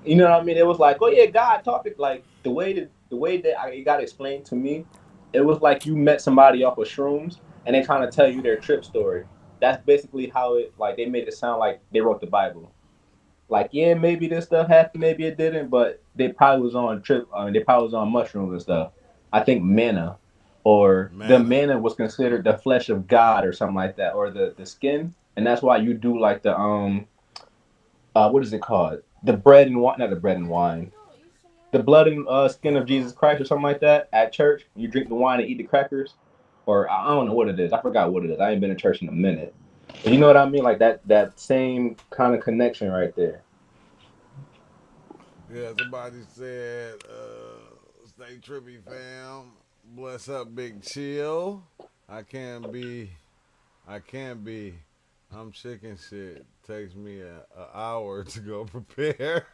You know what I mean? It was like, oh yeah, God talking like the way that it got explained to me, it was like you met somebody off of shrooms and they trying to tell you their trip story. That's basically how it like they made it sound like they wrote the Bible. Like, yeah, maybe this stuff happened, maybe it didn't, but they probably was on trip. I mean, they probably was on mushrooms and stuff. I think manna, or the Manna. manna was considered the flesh of God or something like that, or the skin, and that's why you do like the what is it called? The bread and wine, not the bread and wine, the blood and skin of Jesus Christ or something like that at church. You drink the wine and eat the crackers, or I don't know what it is. I forgot what it is. I ain't been to church in a minute. But you know what I mean? Like that same kind of connection right there. Yeah, somebody said, stay trippy, fam. Bless up, big chill. I can't be, I can't be. I'm chicken shit. Takes me a hour to go prepare.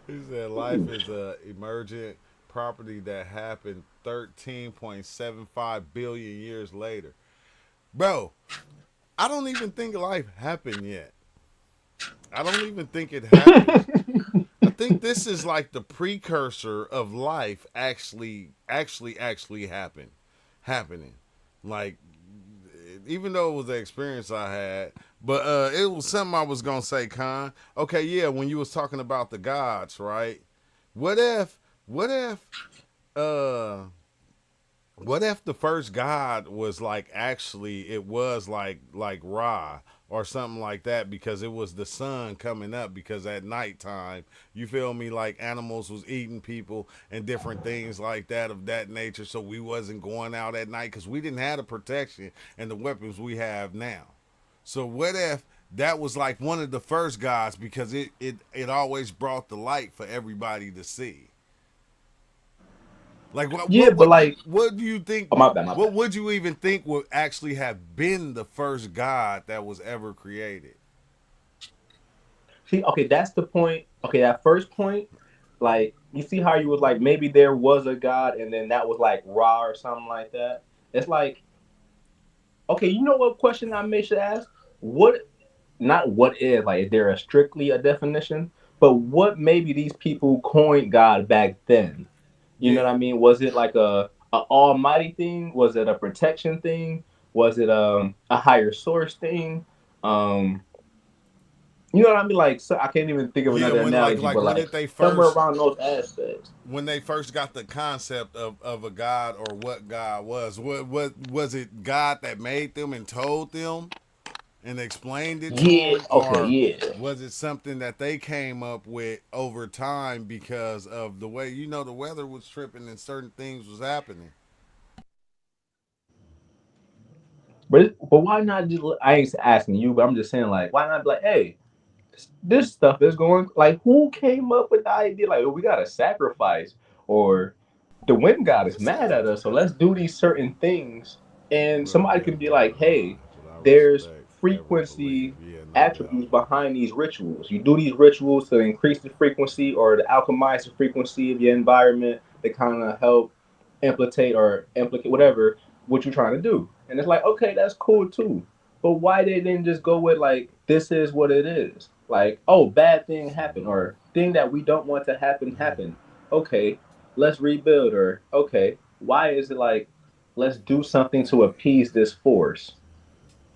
He said life Ooh. is a emergent property that happened 13.75 billion years later. Bro, I don't even think life happened yet. I don't even think it happened. I think this is like the precursor of life actually happening. Like, even though it was an experience I had, but it was something I was gonna say, Con. Okay, yeah, when you was talking about the gods, right? What if uh What if the first God was like actually it was like Ra or something like that because it was the sun coming up because at nighttime, you feel me, like animals was eating people and different things like that of that nature, so we wasn't going out at night because we didn't have the protection and the weapons we have now. So what if that was like one of the first gods because it always brought the light for everybody to see. Like what Yeah, what but what like, what do you think? oh my bad, my What bad. would you even think would actually have been the first God that was ever created? See, okay, that's the point. Okay, that first point, like, you see how you was like maybe there was a God, and then that was like Ra or something like that. It's like, okay, you know what question I may should ask? What, not what is, like, is there a strictly a definition? But what maybe these people coined God back then? You know Yeah, what I mean? Was it like a almighty thing? Was it a protection thing? Was it a higher source thing? Um, you know what I mean? Like, so I can't even think of yeah. another When analogy, like but when like did they somewhere first around those aspects. when they first got the concept of a God or what God was? What was it? God that made them and told them and explained it to Yeah. them, Okay. or Yeah. was it something that they came up with over time because of the way the weather was tripping and certain things was happening? But why not just? I ain't asking you, but I'm just saying, like, why not be like, hey, this stuff is going. Like, who came up with the idea? Like, oh, we got to sacrifice, or the wind god is This mad sounds at us, so let's do these certain things. And real somebody good, could be brother. like, hey, But I there's respect every belief. frequency Yeah, no doubt. attributes behind these rituals. You do these rituals to increase the frequency or to alchemize the frequency of your environment to kind of help implicate whatever what you're trying to do. And it's like, okay, that's cool too. But why they didn't just go with like this is what it is? Like, oh, bad thing happened or thing that we don't want to happen happened. Okay, let's rebuild or okay, why is it like let's do something to appease this force?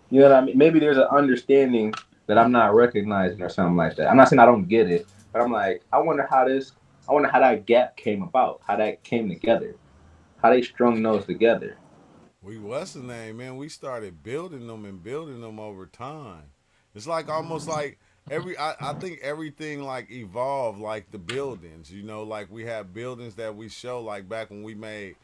You know what I mean? Maybe there's an understanding that I'm not recognizing or something like that. I'm not saying I don't get it, but I'm like, I wonder how that gap came about, how that came together, how they strung those together. We what's the name, man? We started building them and building them over time. It's like almost like I think everything like evolved like the buildings, like we have buildings that we show like back when we made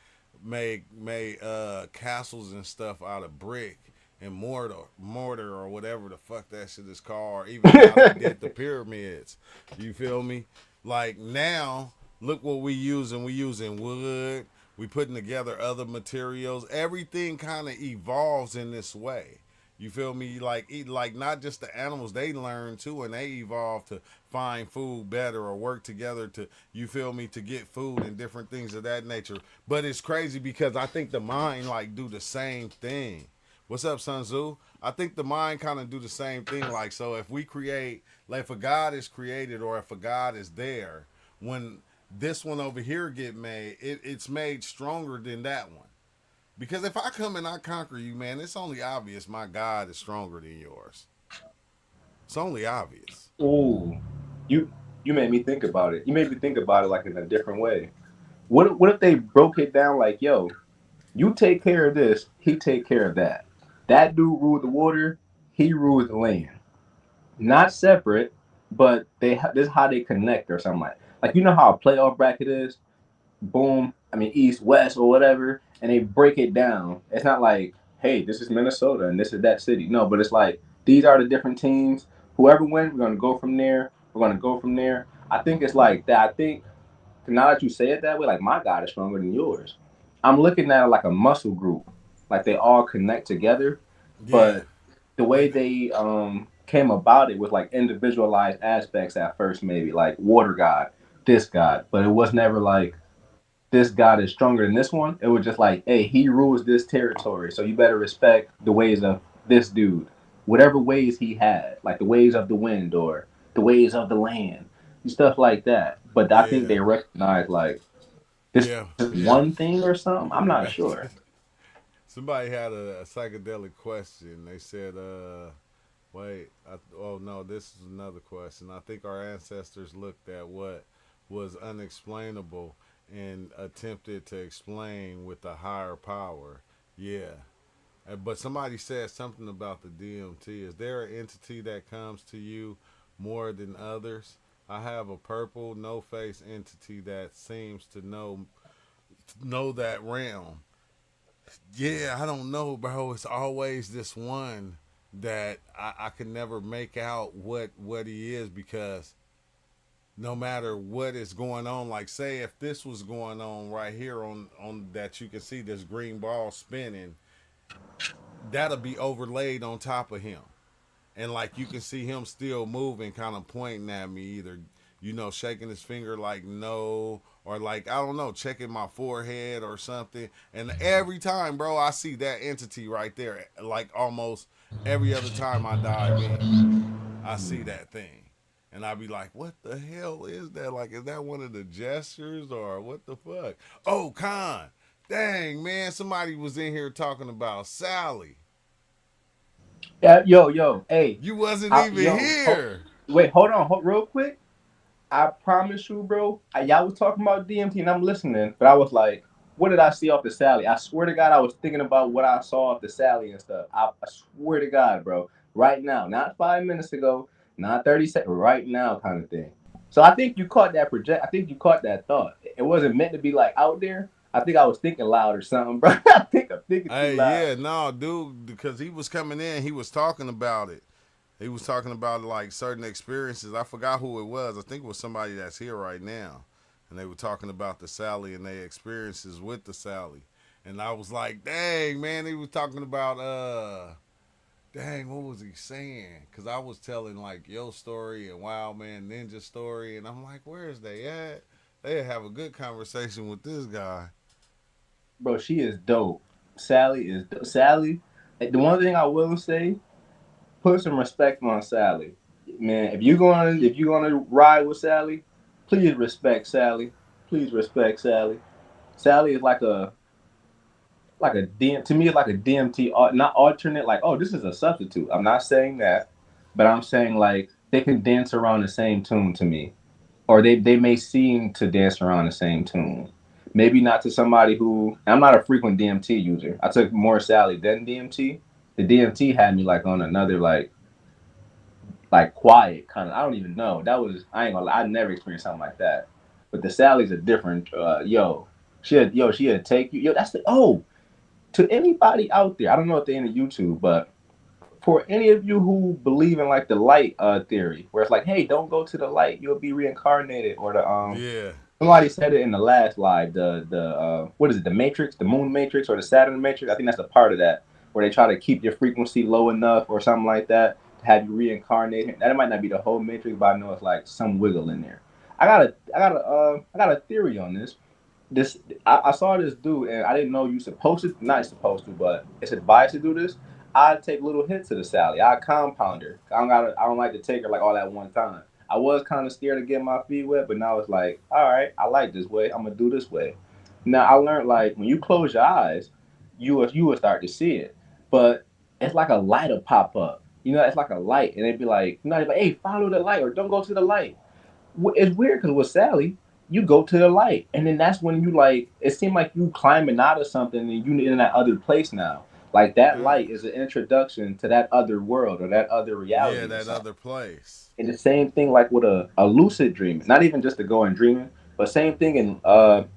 castles and stuff out of brick and mortar or whatever the fuck that shit is called, or even how they did the pyramids. You feel me? Like now, look what we using wood, we putting together other materials. Everything kind of evolves in this way. You feel me? Like like not just the animals, they learn too, and they evolve to find food better or work together to you feel me to get food and different things of that nature. But it's crazy because I think the mind like do the same thing. What's up, Sun Tzu? I think the mind kind of do the same thing. Like so, if we create, like if a God is created or if a God is there, when this one over here get made, it's made stronger than that one. Because if I come and I conquer you, man, it's only obvious my God is stronger than yours. It's only obvious. Ooh, you you made me think about it. You made me think about it like in a different way. What if they broke it down like, yo, you take care of this, he take care of that. That dude ruled the water, he rules the land. Not separate, but this is how they connect or something like you know how a playoff bracket is. Boom, I mean East, West, or whatever, and they break it down. It's not like, hey, this is Minnesota and this is that city. No, but it's like these are the different teams. Whoever wins, we're gonna go from there. We're gonna go from there. I think it's like that. I think now that you say it that way, like my God is stronger than yours. I'm looking at it like a muscle group, like they all connect together, Yeah, but the way like they came about it was like individualized aspects at first, maybe like water god, this god, but it was never like this god is stronger than this one. It was just like, hey, he rules this territory, so you better respect the ways of this dude, whatever ways he had, like the ways of the wind or the ways of the land, stuff like that. But I think yeah, they recognize like this yeah. is one thing or something. I'm not sure. Somebody had a psychedelic question. They said, wait, oh no, this is another question. I think our ancestors looked at what was unexplainable and attempted to explain with a higher power. Yeah. But somebody said something about the DMT. Is there an entity that comes to you more than others? I have a purple no face entity that seems to know that realm. Yeah, I don't know, bro. It's always this one that I can never make out what he is, because no matter what is going on, like say if this was going on right here on that, you can see this green ball spinning, that'll be overlaid on top of him, and like you can see him still moving, kind of pointing at me, either shaking his finger like no, or like I don't know, checking my forehead or something. And every time, bro, I see that entity right there, like almost every other time I dive in, I see that thing. And I be like, what the hell is that? Like, is that one of the gestures or what the fuck? Oh, Khan. Dang, man, somebody was in here talking about Sally. Yeah, yo, hey, You wasn't even here. wait, hold on, real quick. I promise you, bro. Y'all was talking about DMT and I'm listening, but I was like, what did I see off the Sally? I swear to God, I was thinking about what I saw off the Sally and stuff. I swear to God, bro. Right now, not 5 minutes ago, not 30 seconds, right now, kind of thing. So I think you caught that project. I think you caught that thought. It wasn't meant to be like out there. I think I was thinking loud or something, bro. I think I'm thinking too Hey, loud. yeah, no, dude, because he was coming in, he was talking about it. He was talking about like certain experiences. I forgot who it was. I think it was somebody that's here right now. And they were talking about the Sally and their experiences with the Sally. And I was like, dang, man, he was talking about dang, what was he saying? Cause I was telling like your story and Wild Man Ninja story, and I'm like, where is they at? They have a good conversation with this guy. Bro, she is dope. Sally is Sally. The one thing I will say, put some respect on Sally, man. If you're gonna ride with Sally, please respect Sally. Please respect Sally. Sally is to me it's like a DMT, not alternate. Like, oh, this is a substitute. I'm not saying that, but I'm saying like they can dance around the same tune to me, or they may seem to dance around the same tune. Maybe not to somebody who I'm not a frequent DMT user. I took more Sally than DMT. The DMT had me like on another like quiet kind of. I don't even know. That was I ain't gonna lie, I never experienced something like that. But the Sally's a different. She'd take you. Yo, that's the to anybody out there. I don't know if they're into YouTube, but for any of you who believe in like the light theory, where it's like, hey, don't go to the light, you'll be reincarnated, or the Yeah. somebody said it in the last live, the what is it, the Matrix, the Moon Matrix, or the Saturn Matrix? I think that's a part of that, where they try to keep your frequency low enough or something like that to have you reincarnated. That might not be the whole Matrix, but I know it's like some wiggle in there. I got a theory on this. I saw this dude and I didn't know you supposed to, not supposed to, but it's advised to do this. I take little hits of the Sally. I compound her. I don't like to take her like all at one time. I was kind of scared to get my feet wet, but now it's like, all right, I like this way. I'm gonna do this way. Now I learned like when you close your eyes, you will start to see it, but it's like a light will pop up. It's like a light, and it'd be like, it's like, hey, follow the light or don't go to the light. It's weird because with Sally, you go to the light, and then that's when you like. It seemed like you climbing out of something, and you in that other place now. Like that Mm. light is an introduction to that other world or that other Yeah, reality or that something. other place. And the same thing like with a lucid dreaming, not even just to go and dreaming, but same thing in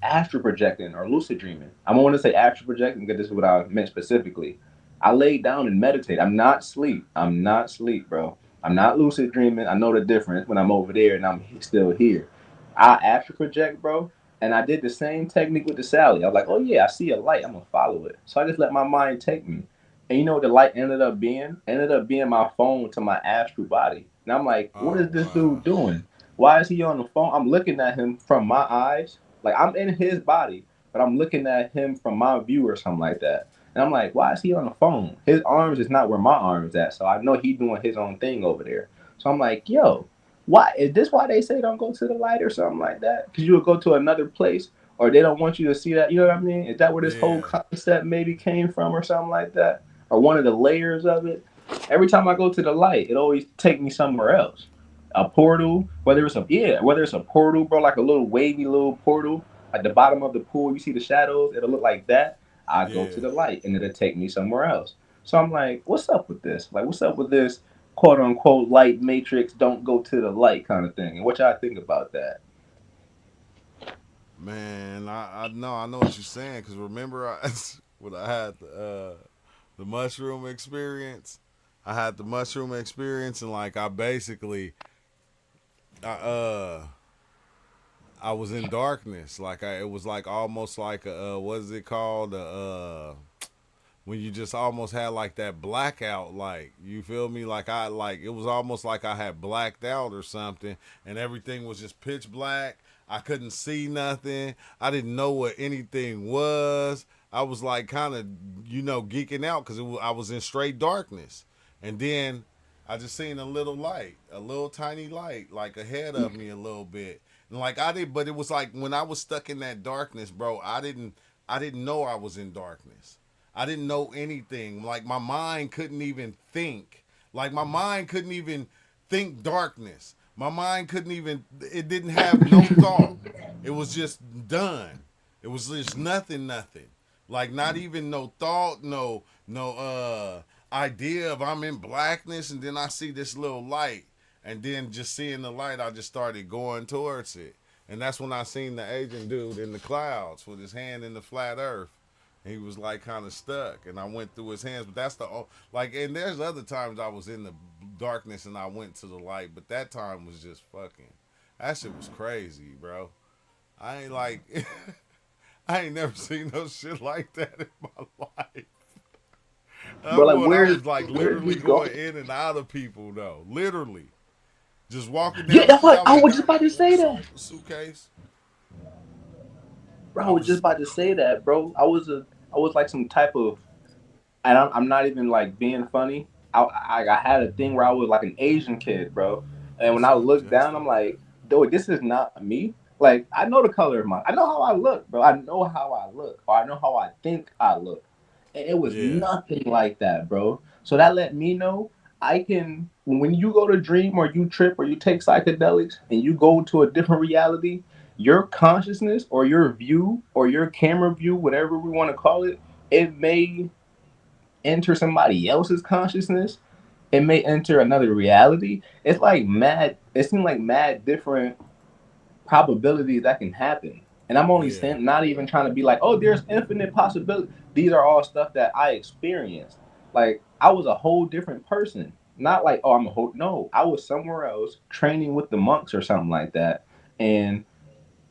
astral projecting or lucid dreaming. I don't want to say astral projecting because this is what I meant specifically. I laid down and meditate. I'm not sleep. I'm not sleep, bro. I'm not lucid dreaming. I know the difference when I'm over there and I'm still here. I astral project, bro. And I did the same technique with the Sally. I was like, oh yeah, I see a light. I'm gonna follow it. So I just let my mind take me. And you know what the light ended up being? Ended up being my phone to my astral body. And I'm like, what Oh is this wow. dude doing? Why is he on the phone? I'm looking at him from my eyes. Like I'm in his body, but I'm looking at him from my view or something like that. And I'm like, why is he on the phone? His arms is not where my arms at. So I know he doing his own thing over there. So I'm like, yo, why is this why they say don't go to the light or something like that? Because you would go to another place or they don't want you to see that. You know what I mean? Is that where this whole Yeah. concept maybe came from or something like that? Or one of the layers of it. Every time I go to the light, it always take me somewhere else. A portal, whether it's a portal, bro, like a little wavy little portal. at the bottom of the pool, you see the shadows, it'll look like that. I go Yeah. to the light and it'll take me somewhere else. So I'm like, what's up with this? Like, what's up with this quote unquote light matrix? Don't go to the light kind of thing. And what y'all think about that? Man, I know what you're saying because remember when I had the mushroom experience. I had the mushroom experience and like I basically I I was in darkness. Like it was like almost like a what is it called? When you just almost had like that blackout, like you feel me? Like I like it was almost like I had blacked out or something, and everything was just pitch black. I couldn't see nothing. I didn't know what anything was. I was like kind of geeking out because I was in straight darkness, and then I just seen a little light, a little tiny light, like ahead of me a little bit. And like I did, but it was like when I was stuck in that darkness, bro. I didn't know I was in darkness. I didn't know anything. Like my mind couldn't even think. Like my mind couldn't even think darkness. My mind couldn't even. It didn't have no thought. It was just done. It was just nothing, nothing. Like not even no thought, no idea of I'm in blackness, and then I see this little light, and then just seeing the light, I just started going towards it, and that's when I seen the Asian dude in the clouds with his hand in the flat Earth. He was like kind of stuck, and I went through his hands. But that's like, and there's other times I was in the darkness and I went to the light, but that time was just fucking. That shit was crazy, bro. I ain't like, I ain't never seen no shit like that in my life. But like, I where's was like where's literally he going? going in and out of people though, literally just walking Yeah, down the that's street. what I was I like, was I just about to got a say that. suitcase. Bro, I I was just was, about to say that, bro. I was like some type of, and I'm not even like being funny. I had a thing where I was like an Asian kid, bro. And when what's I up, looked down, Justin? I'm like, dude, this is not me. Like, I know the color of my, I know how I look, bro. I know how I look, or I know how I think I look. And it was Yeah, nothing like that, bro. So that let me know I can, when you go to dream or you trip or you take psychedelics and you go to a different reality, your consciousness or your view or your camera view, whatever we want to call it, it may enter somebody else's consciousness. It may enter another reality. It's like mad. It seems like mad different probabilities that can happen. And I'm only yeah, saying, not even trying to be like, oh, there's infinite possibilities. These are all stuff that I experienced. Like I was a whole different person. Not like, oh, I'm a whole. No, I was somewhere else training with the monks or something like that. And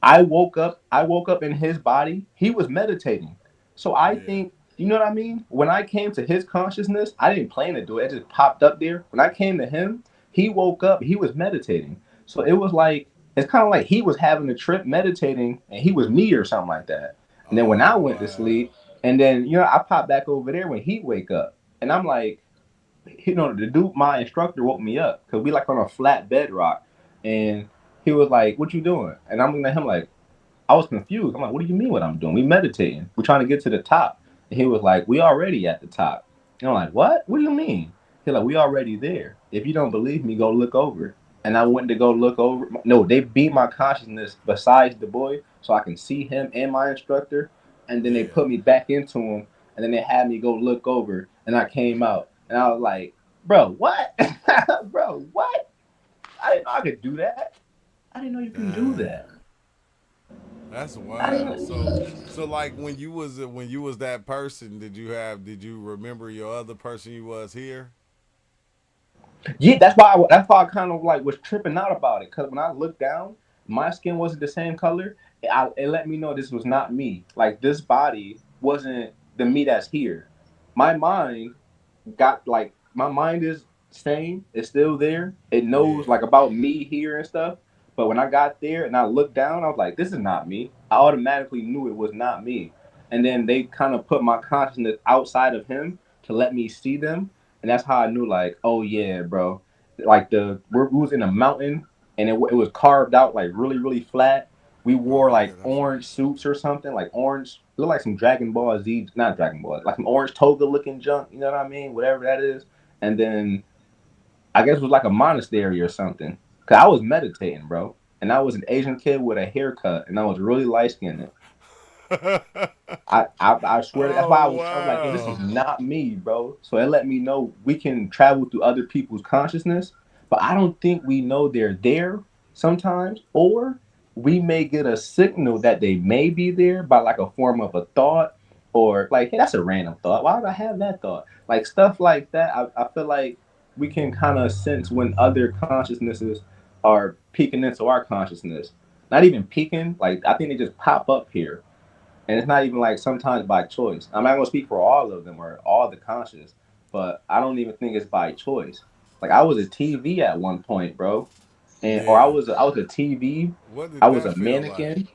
I woke up. I woke up in his body. He was meditating. So I yeah. think, you know what I mean? When I came to his consciousness, I didn't plan to do it. It just popped up there. When I came to him, he woke up. He was meditating. So it was like it's kind of like he was having a trip meditating, and he was me or something like that. And then when I Oh went to wow. sleep, and then I popped back over there when he wake up, and I'm like, the dude, my instructor, woke me up because we like on a flat bedrock, and he was like, "What you doing?" And I'm looking at him like I was confused. I'm like, "What do you mean what I'm doing? We meditating. We're trying to get to the top." And he was like, "We already at the top." And I'm like, "What? What do you mean?" He's like, "We already there. If you don't believe me, go look over." And I went to go look over. No, they beat my consciousness besides the boy, so I can see him and my instructor. And then they Yeah. put me back into him, and then they had me go look over, and I came out, and I was like, "Bro, what? Bro, what? I didn't know I could do that. I didn't know you can do Dang. that. That's I wild. didn't." So like when you was that person, did you remember your other person you was here? Yeah, that's why I kind of like was tripping out about it. Cause when I looked down, my skin wasn't the same color. It let me know this was not me. Like this body wasn't the me that's here. My mind got like my mind is same. It's still there. It knows Yeah. like about me here and stuff. But when I got there and I looked down, I was like, this is not me. I automatically knew it was not me. And then they kind of put my consciousness outside of him to let me see them. And that's how I knew, like, oh yeah, bro. Like we was in a mountain and it was carved out like really, really flat. We wore Oh yeah, like that's right. orange suits or something, like orange, look like some Dragon Ball Z, not Dragon Ball, like some orange toga looking junk. You know what I mean? Whatever that is. And then I guess it was like a monastery or something. Cause I was meditating, bro. and I was an Asian kid with a haircut, and I was really light skinned. I swear that's why Oh I was like, yo, this is wow. not me, bro. So it let me know we can travel through other people's consciousness, but I don't think we know they're there sometimes, or we may get a signal that they may be there by like a form of a thought, or like, hey, that's a random thought. Why would I have that thought? Like stuff like that. I feel like we can kind of sense when other consciousnesses are peeking into our consciousness. Not even peeking, like I think they just pop up here, and it's not even like sometimes by choice. I'm not gonna speak for all of them or all the conscious, but I don't even think it's by choice. Like I was a TV at one point, bro, and or Yeah. I was a TV. What I did was that a feel like? mannequin.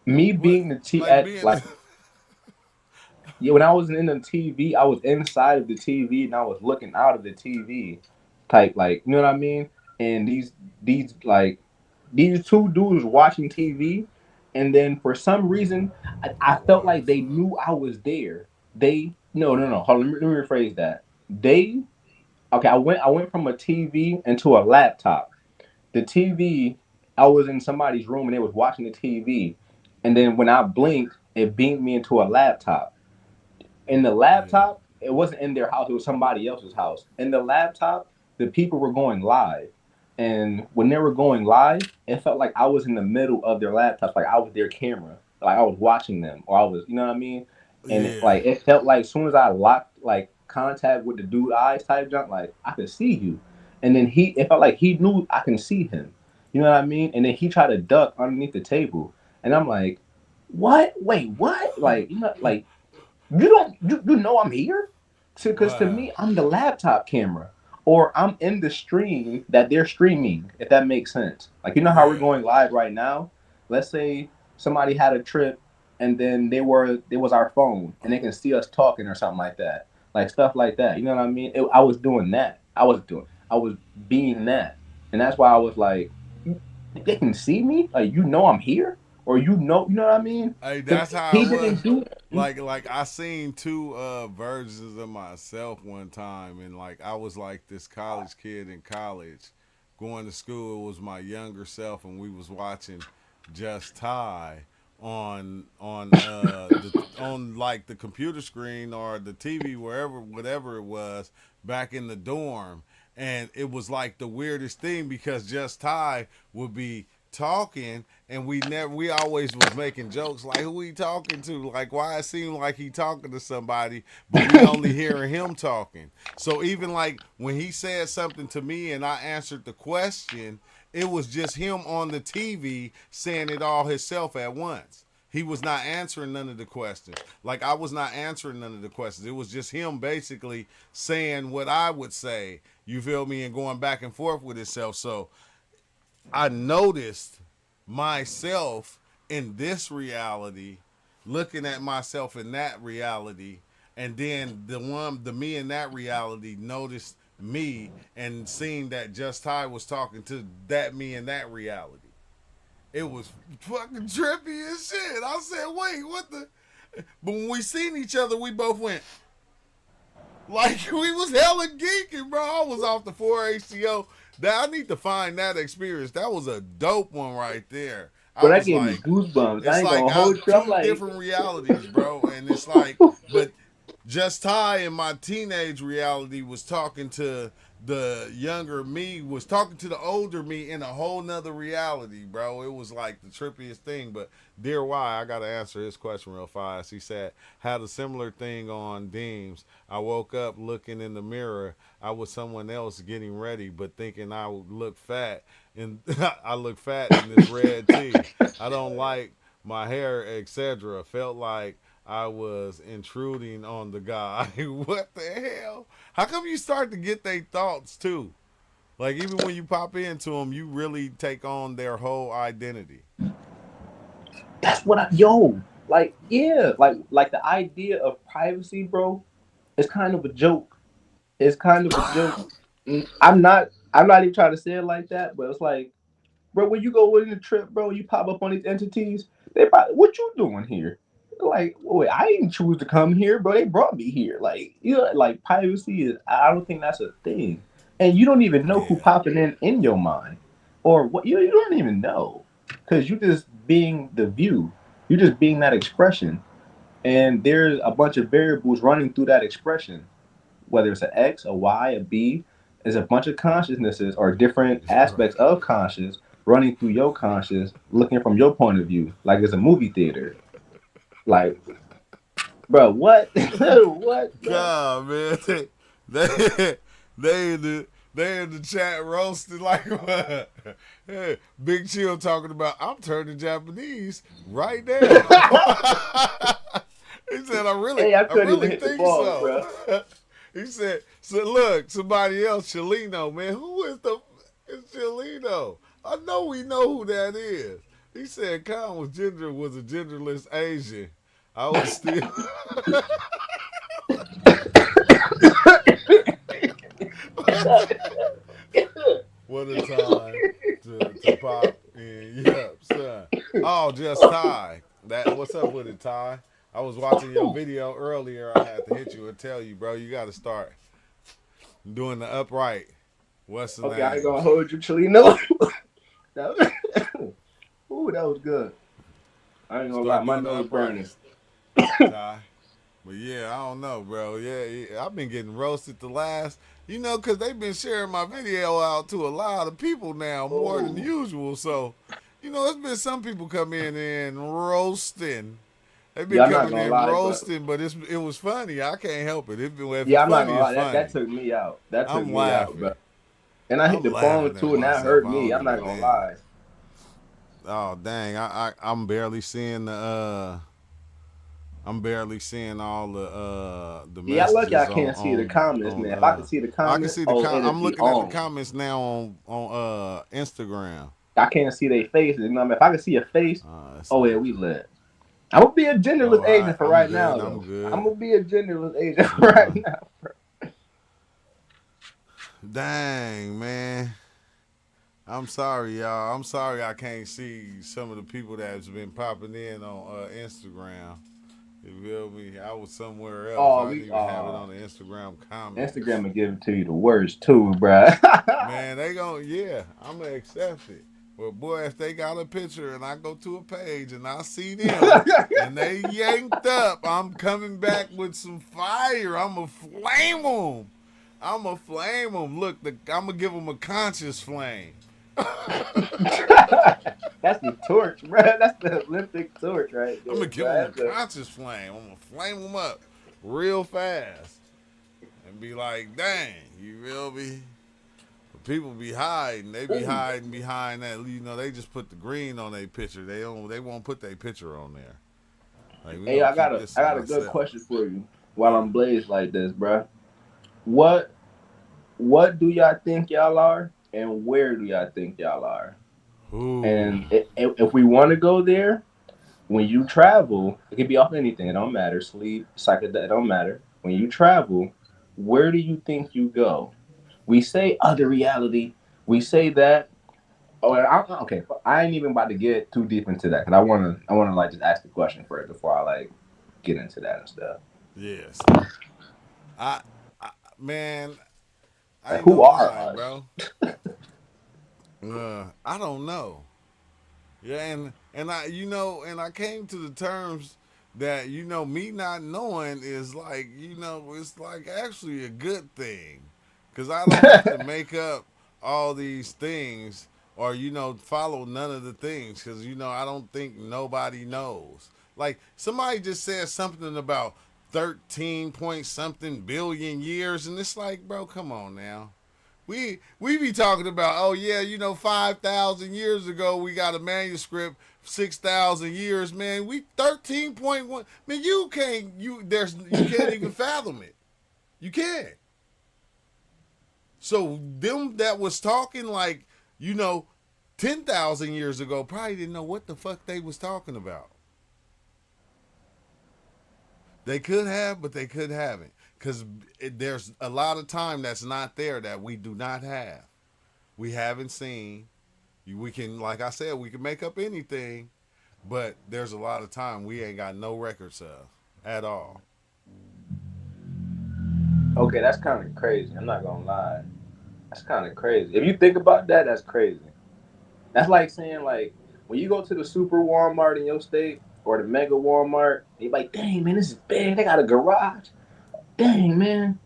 Me What being the T like at being like yeah, when I was in the TV, I was inside of the TV and I was looking out of the TV, type like you know what I mean. And these like these two dudes watching TV, and then for some reason, I felt water like they slide? knew I was there. They no. Hold on, let me rephrase that. They okay. I went from a TV into a laptop. The TV, I was in somebody's room and they was watching the TV, and then when I blinked, it beamed me into a laptop. In the Yeah. laptop, it wasn't in their house, it was somebody else's house. In the laptop, the people were going live. And when they were going live, it felt like I was in the middle of their laptops, like I was their camera. Like I was watching them, or I was, you know what I mean? And Yeah. it felt like as soon as I locked like contact with the dude eyes type junk, like I could see you. And then it felt like he knew I can see him. You know what I mean? And then he tried to duck underneath the table. And I'm like, what? Wait, what? Like, you know, like you know I'm here? Because to Wow. me, I'm the laptop camera. Or I'm in the stream that they're streaming, if that makes sense. Like you know how we're Yeah. going live right now? Let's say somebody had a trip and then it was our phone and they can see us talking or something like that. Like stuff like that. You know what I mean? I was doing that. I was being that. And that's why I was like, they can see me? Like you know I'm here? Or you know what I mean? Hey, Because that's how he I was. didn't do it. Like I seen two versions of myself one time, and like I was like this college kid in college, going to school. It was my younger self, and we was watching Just Tie on like the computer screen or the TV, wherever whatever it was, back in the dorm. And it was like the weirdest thing because Just Ty would be talking, and we always was making jokes like, who he talking to, like why it seemed like he talking to somebody, but we only hearing him talking. So even like when he said something to me and I answered the question, it was just him on the TV saying it all himself at once. He was not answering none of the questions. Like I was not answering none of the questions. It was just him basically saying what I would say. You feel me? And going back and forth with himself. So I noticed myself in this reality, looking at myself in that reality, and then the me in that reality noticed me and seeing that Just Ty was talking to that me in that reality. It was fucking trippy as shit. I said, wait, what the? But when we seen each other, we both went like we was hella geeking, bro. I was off the 4 HTO. That I need to find that experience. That was a dope one right there. I But that was gave me like, goosebumps. I it's ain't like gonna hold you. I'm two like, different realities, bro. And it's like, but Just Ty in my teenage reality was talking to the younger me, was talking to the older me in a whole nother reality, bro. It was like the trippiest thing. But Dear Y, I gotta answer his question real fast. He said, had a similar thing on Deems. I woke up looking in the mirror. I was someone else getting ready, but thinking I would look fat. And I look fat in this red tee. I don't like my hair, etc. Felt like I was intruding on the guy. What the hell? How come you start to get their thoughts too? Like even when you pop into them, you really take on their whole identity. that's what yo, like, yeah, like the idea of privacy, bro, is kind of a joke. It's kind of a joke. I'm not even trying to say it like that, but it's like, bro, when you go on the trip, bro, you pop up on these entities, they probably, what you doing here? Like, wait, I didn't choose to come here, bro. They brought me here. Like, you know, like privacy is, I don't think that's a thing. And you don't even know who Yeah. popping in your mind. or what you don't even know, because you just being the view, you just being that expression, and there's a bunch of variables running through that expression, whether it's an X, a Y, a B, is a bunch of consciousnesses or different Right. aspects of conscious running through your conscious, looking from your point of view, like it's a movie theater. Like, bro, what, what, bro? God, man, they, they in the they in the chat roasted like what? Hey, Big Chill talking about I'm turning Japanese right now. He said Hey, I I couldn't even really hit the think ball, so. bro. He said, so look, somebody else, Chelino, man, who is the it's Chelino? I know we know who that is. He said Khan was was a genderless Asian. I was still what a time to pop in. Yep, son. Oh, just Ty. That what's up with it, Ty? I was watching your video earlier. I had to hit you and tell you, bro, you got to start doing the upright. What's the Okay, I ain't gonna names? hold you, Chelino. That was, ooh, that was good. I ain't gonna lie, Start my doing the nose burning. uprights, Ty. But yeah, I don't know, bro. Yeah, I've been getting roasted the last, because they've been sharing my video out to a lot of people now, more than Oh, usual. So, there's been some people come in and roasting. They've been yeah, I'm not coming gonna in lie, but roasting, but it was funny. I can't help it. If yeah, it's I'm not funny, gonna it's lie. That funny. took me out. That took I'm me out, bro. laughing. And I hit I'm the phone laughing at too, and that myself. hurt I me. don't I'm give not a gonna damn. lie. Oh dang! I'm barely seeing the I'm barely seeing all the Yeah, I lucky I messages can't see the comments, on man. If I could see the I can comments, see oh, it'd I'm be looking at the on. comments now on Instagram. I can't see their faces. You know what I mean? If I could see a face, Let's oh yeah, see. we lit. I'm gonna be a Oh, genderless agent for I'm right good. now, I'm though. I'm good. gonna be a genderless agent for right Uh, now. Dang man, I'm sorry y'all. I'm sorry I can't see some of the people that's been popping in on Instagram. You feel me? I was somewhere else. Oh, I didn't we even have it on the Instagram comments. Instagram will give it to you the worst too, bruh. Man, they gon' yeah, I'm gonna accept it. But boy, if they got a picture and I go to a page and I see them and they yanked up, I'm coming back with some fire. I'ma flame them. I'ma flame them. Look, I'ma give them a conscious flame. That's the torch, bruh. That's the Olympic torch right I'm gonna there, give them a bruh. conscious flame. I'm gonna flame them up real fast and be like, dang, you feel me? People be hiding. They be hiding behind that. They just put the green on their picture. They don't. They won't put their picture on there. Like we Hey, gonna I keep got a this I to got a good myself. question for you while I'm blazed like this, bruh. What what do y'all think y'all are, and where do y'all think y'all are? Ooh. And if we want to go there, when you travel, it could be off anything. It don't matter. Sleep, psychedelic, it don't matter. When you travel, where do you think you go? We say other reality. We say that. Oh, okay. I ain't even about to get too deep into that because I wanna like just ask the question first before I like get into that and stuff. Yes. I, I man, I Like, ain't who gonna are lie, us? bro. I don't know. Yeah, and I came to the terms that me not knowing is like it's like actually a good thing, because I don't have to make up all these things or follow none of the things, because I don't think nobody knows. Like somebody just said something about 13 point something billion years, and it's like, bro, come on now. We be talking about, oh yeah, 5,000 years ago we got a manuscript, 6,000 years, man. We 13.1, man. You can't even fathom it. You can't. So them that was talking like, you know 10,000 years ago probably didn't know what the fuck they was talking about. They could have, but they could haven't, because there's a lot of time that's not there that we do not have. We haven't seen. We can, like I said, we can make up anything, but there's a lot of time we ain't got no records of at all. Okay, that's kind of crazy. I'm not gonna lie. That's kind of crazy. If you think about that, that's crazy. That's like saying like when you go to the super Walmart in your state or the mega Walmart, you're like, dang man, this is big. They got a garage. Dang man.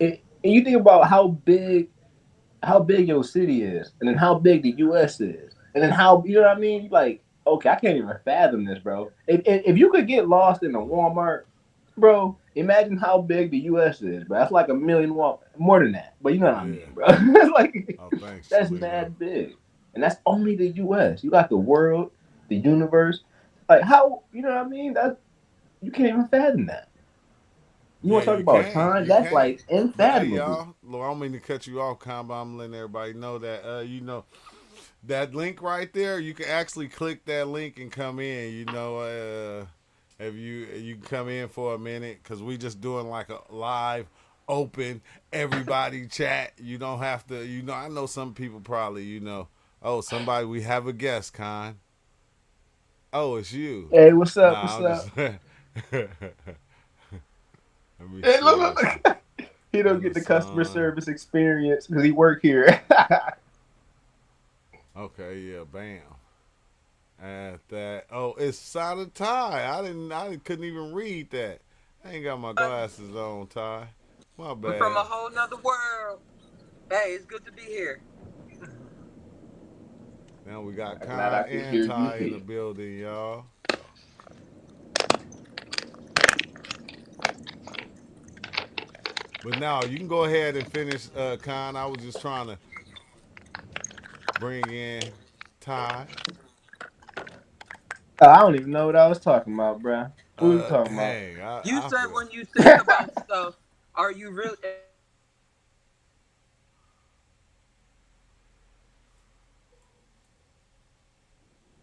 And you think about how big your city is, and then how big the U.S. is, and then how you know what I mean. You like, okay, I can't even fathom this, bro. If you could get lost in a Walmart, bro, imagine how big the U.S. is, bro. That's like a million more than that, but you know what I Yeah. mean, bro. It's like Oh, thanks, that's Leo. mad big, and that's only the U.S. You got the world, the universe. Like how you know what I mean? That you can't even fathom that. You Yeah, want to talk you about can't. time? You That's can't. like But hey, unfathomable. y'all, Lord, I don't mean to cut you off, Con, but I'm letting everybody know that that link right there. You can actually click that link and come in. If you can come in for a minute, because we just doing like a live, open, everybody chat. You don't have to. I know some people probably. Oh, somebody. We have a guest, Con. Oh, it's you. Hey, what's up? Nah, What's I'm just. up? Let me Hey, see. look, Let's look, see. look. He don't get the customer Unassigned. service experience because he work here. Okay, yeah, bam. At that. Oh, it's solid tie. Couldn't even read that. I ain't got my glasses on, Ty. My We're from a bad. whole nother world. Hey, it's good to be here. Now we got I'm glad I Con could and hear you Ty in the here. building, y'all. But now you can go ahead and finish, Con. I was just trying to bring in Ty. I don't even know what I was talking about, bruh. What were you talking about? Dang, You I said feel. when you think about stuff, are you really?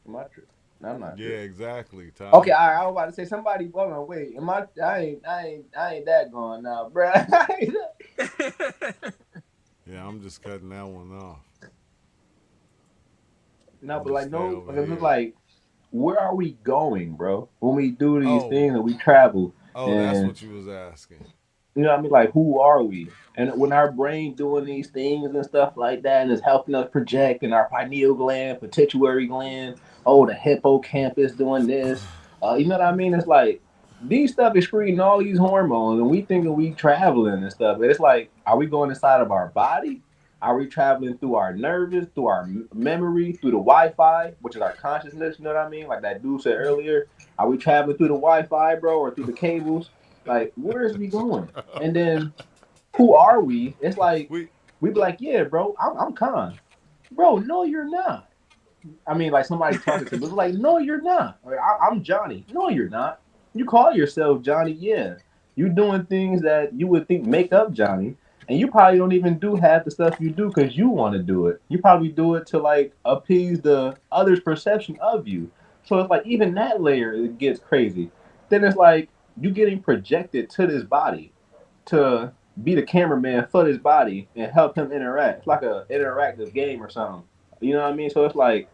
Am I true? No, I'm not Yeah, true. exactly, Okay, Ty. all right. I was about to say somebody. Hold on, wait. Am I? I ain't that gone now, bruh. Yeah, I'm just cutting that one off. No, I'm but just like stay no, over like, it's just here. like where are we going, bro? When we do these Oh, things and we travel, that's and what you was asking. you know what I mean? Like, who are we? And when our brain doing these things and stuff like that, and it's helping us project, and our pineal gland, pituitary gland, oh, the hippocampus doing this, you know what I mean? It's like these stuff is screening all these hormones, and we thinking we traveling and stuff. But it's like, are we going inside of our body? Are we traveling through our nerves, through our memory, through the Wi-Fi, which is our consciousness? You know what I mean? Like that dude said earlier. Are we traveling through the Wi-Fi, bro, or through the cables? Like, where is we going? And then who are we? It's like we we be like, yeah, bro, I'm Khan. Bro, no, you're not. I mean, like somebody talking to me, but like, no, you're not. Like, I'm Johnny. No, you're not. You call yourself Johnny, yeah. You doing things that you would think make up Johnny, and you probably don't even do half the stuff you do because you want to do it. You probably do it to like appease the others' perception of you. So it's like even that layer it gets crazy. Then it's like you getting projected to this body to be the cameraman for this body and help him interact. It's like a interactive game or something. You know what I mean? So it's like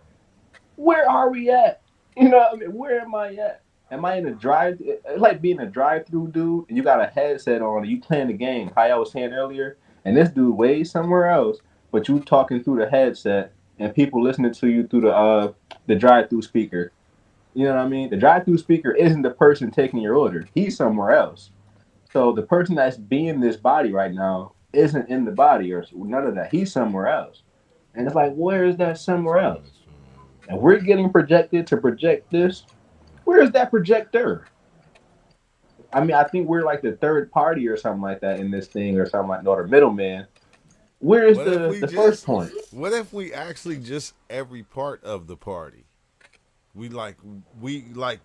where are we at? You know what I mean? Where am I at? Am I in a drive? It's like being a drive-through dude, and you got a headset on, and you playing the game. How I was saying earlier, and this dude way somewhere else, but you talking through the headset, and people listening to you through the drive-through speaker. You know what I mean? The drive-through speaker isn't the person taking your order. He's somewhere else. So the person that's being this body right now isn't in the body or none of that. He's somewhere else. And it's like, where is that somewhere else? And we're getting projected to project this. Where is that projector? I mean, I think we're like the third party or something like that in this thing or something like that, or the middleman. Where is What if we the first just? point? What if we actually just every part of the party? We like we like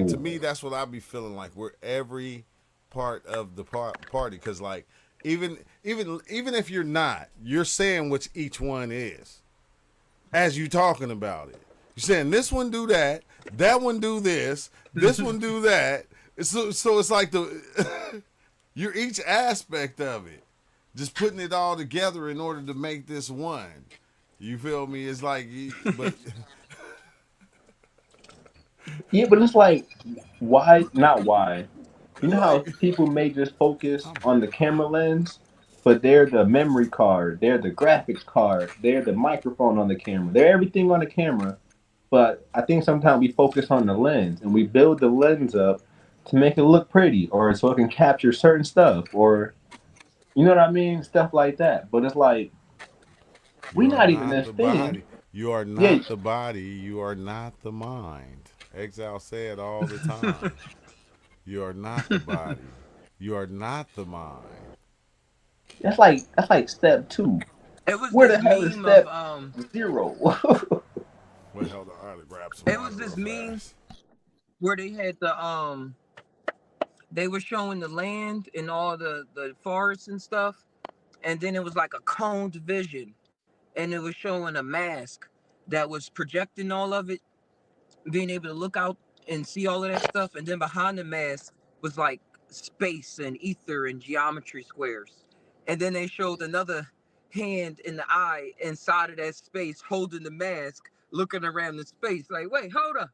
to Ooh. me that's what I be feeling like we're every part of the party because like even if you're not, you're saying which each one is as you talking about it. You're saying this one do that, that one do this one do that. So it's like the you're each aspect of it, just putting it all together in order to make this one. You feel me? It's like, but Yeah, but it's like, why? Not why. You know how like people may just focus on the camera lens, but they're the memory card, they're the graphics card, they're the microphone on the camera, they're everything on the camera. But I think sometimes we focus on the lens and we build the lens up to make it look pretty or so it can capture certain stuff or you know what I mean? Stuff like that. But it's like we You are not even not this the thing. body. You are Yeah, not the body. You are not the mind. Exile said all the time. You are not the body. You are not the mind. that's like step two. It was Where this the hell is meme of step zero? Wait, hold on. I had to grab some it water was real this meme fast. where they had the they were showing the land and all the forests and stuff, and then it was like a coned vision, and it was showing a mask that was projecting all of it, being able to look out and see all of that stuff, and then behind the mask was like space and ether and geometry squares, and then they showed another hand in the eye inside of that space holding the mask looking around the space like, wait, hold up.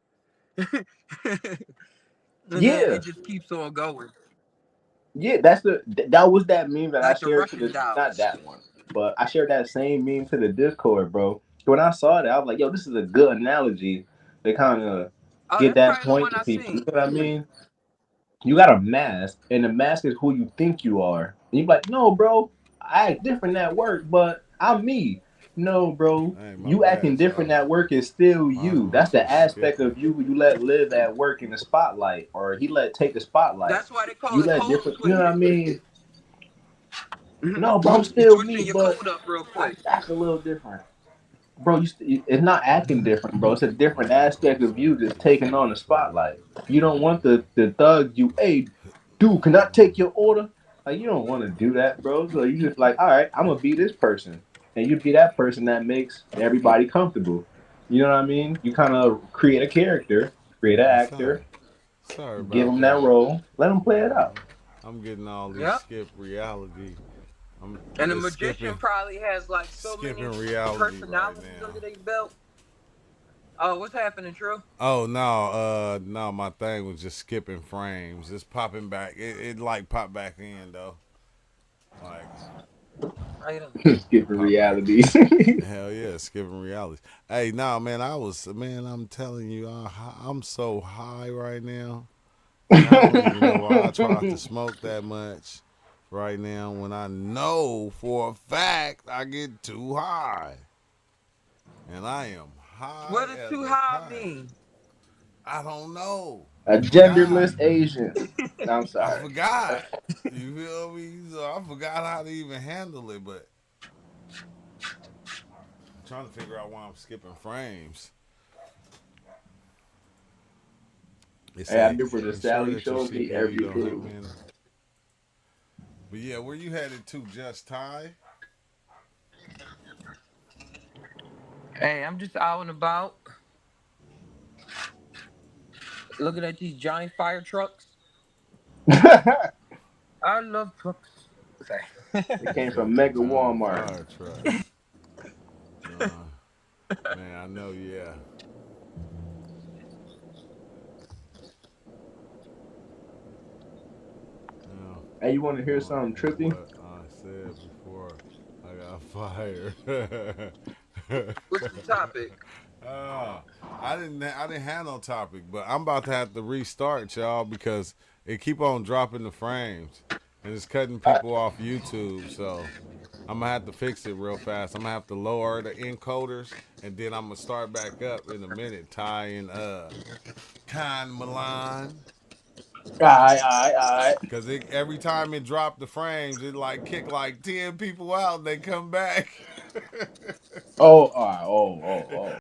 And then Yeah, it just keeps on going yeah. That was that meme that I like the shared to Russian the not dolls. that one, but I shared that same meme to the Discord, bro. When I saw that, I was like, "Yo, this is a good analogy to kind of Oh, get that's that probably the point one to I people." You seen. know what I mean? You got a mask, and the mask is who you think you are. And you be like, no, bro, I act different at work, but I'm me. No, bro, Hey, my you acting bad, different y'all. at work is still My, you. my That's the shit's aspect skipping. of you you let live at work in the spotlight, or he let take the spotlight. That's why they call You it let code different. You know what I switching. mean? Mhm. No, bro, I'm You still me, switching your but code up real I quick. act a little different. Bro, it's not acting different, bro. It's a My different uncle aspect of said you he just was taking on the spotlight. You don't want the thug you, hey, dude, can I take your order? Like you don't want to do that, bro. So you just like, all right, I'm gonna be this person, and you be that person that makes everybody comfortable. You know what I mean? You kind of create a character, create an sorry. actor, Sorry give about them that that. role, let them play it Yeah, out. I'm getting all these Yep. skip reality. I'm And the it's magician skipping probably has like so skipping many reality right personalities now. under their belt. Oh, what's happening, True? Oh no, no, my thing was just skipping frames. It's popping back. It like popped back in though. Like How you doing? Skip the pop back. reality. Hell yeah, skipping realities. Hey, nah, man, I'm telling you, I'm so high right now. Like I don't even know why I try to smoke that much right now when I know for a fact I get too high, and I am high What does as too a high kite. mean? I don't know. A I forgot. genderless Asian. I'm I sorry. forgot. You feel me? So I forgot how to even handle it, but I'm trying to figure out why I'm skipping frames. It Hey, I say, remember the ensure Sally that your shows me CPU don't hit everything. min. But yeah, where you headed to, Just Ty? Hey, I'm just out and about looking at these giant fire trucks. It I love trucks. Sorry. came Said from the Mega giant Walmart. fire trucks. Uh, man, I know, yeah. Yeah. Hey, you want to hear Knowing something trippy? what I said before I got fired. What's the topic? uh, I didn't have no topic, but I'm about to have to restart y'all because it keep on dropping the frames and it's cutting people off YouTube. So I'm gonna have to fix it real fast. I'm gonna have to lower the encoders and then I'm gonna start back up in a minute. Ty and Khan Milan. Alright. Cause every time it dropped the frames, it like kick like 10 people out and they come back. Oh, alright. Oh.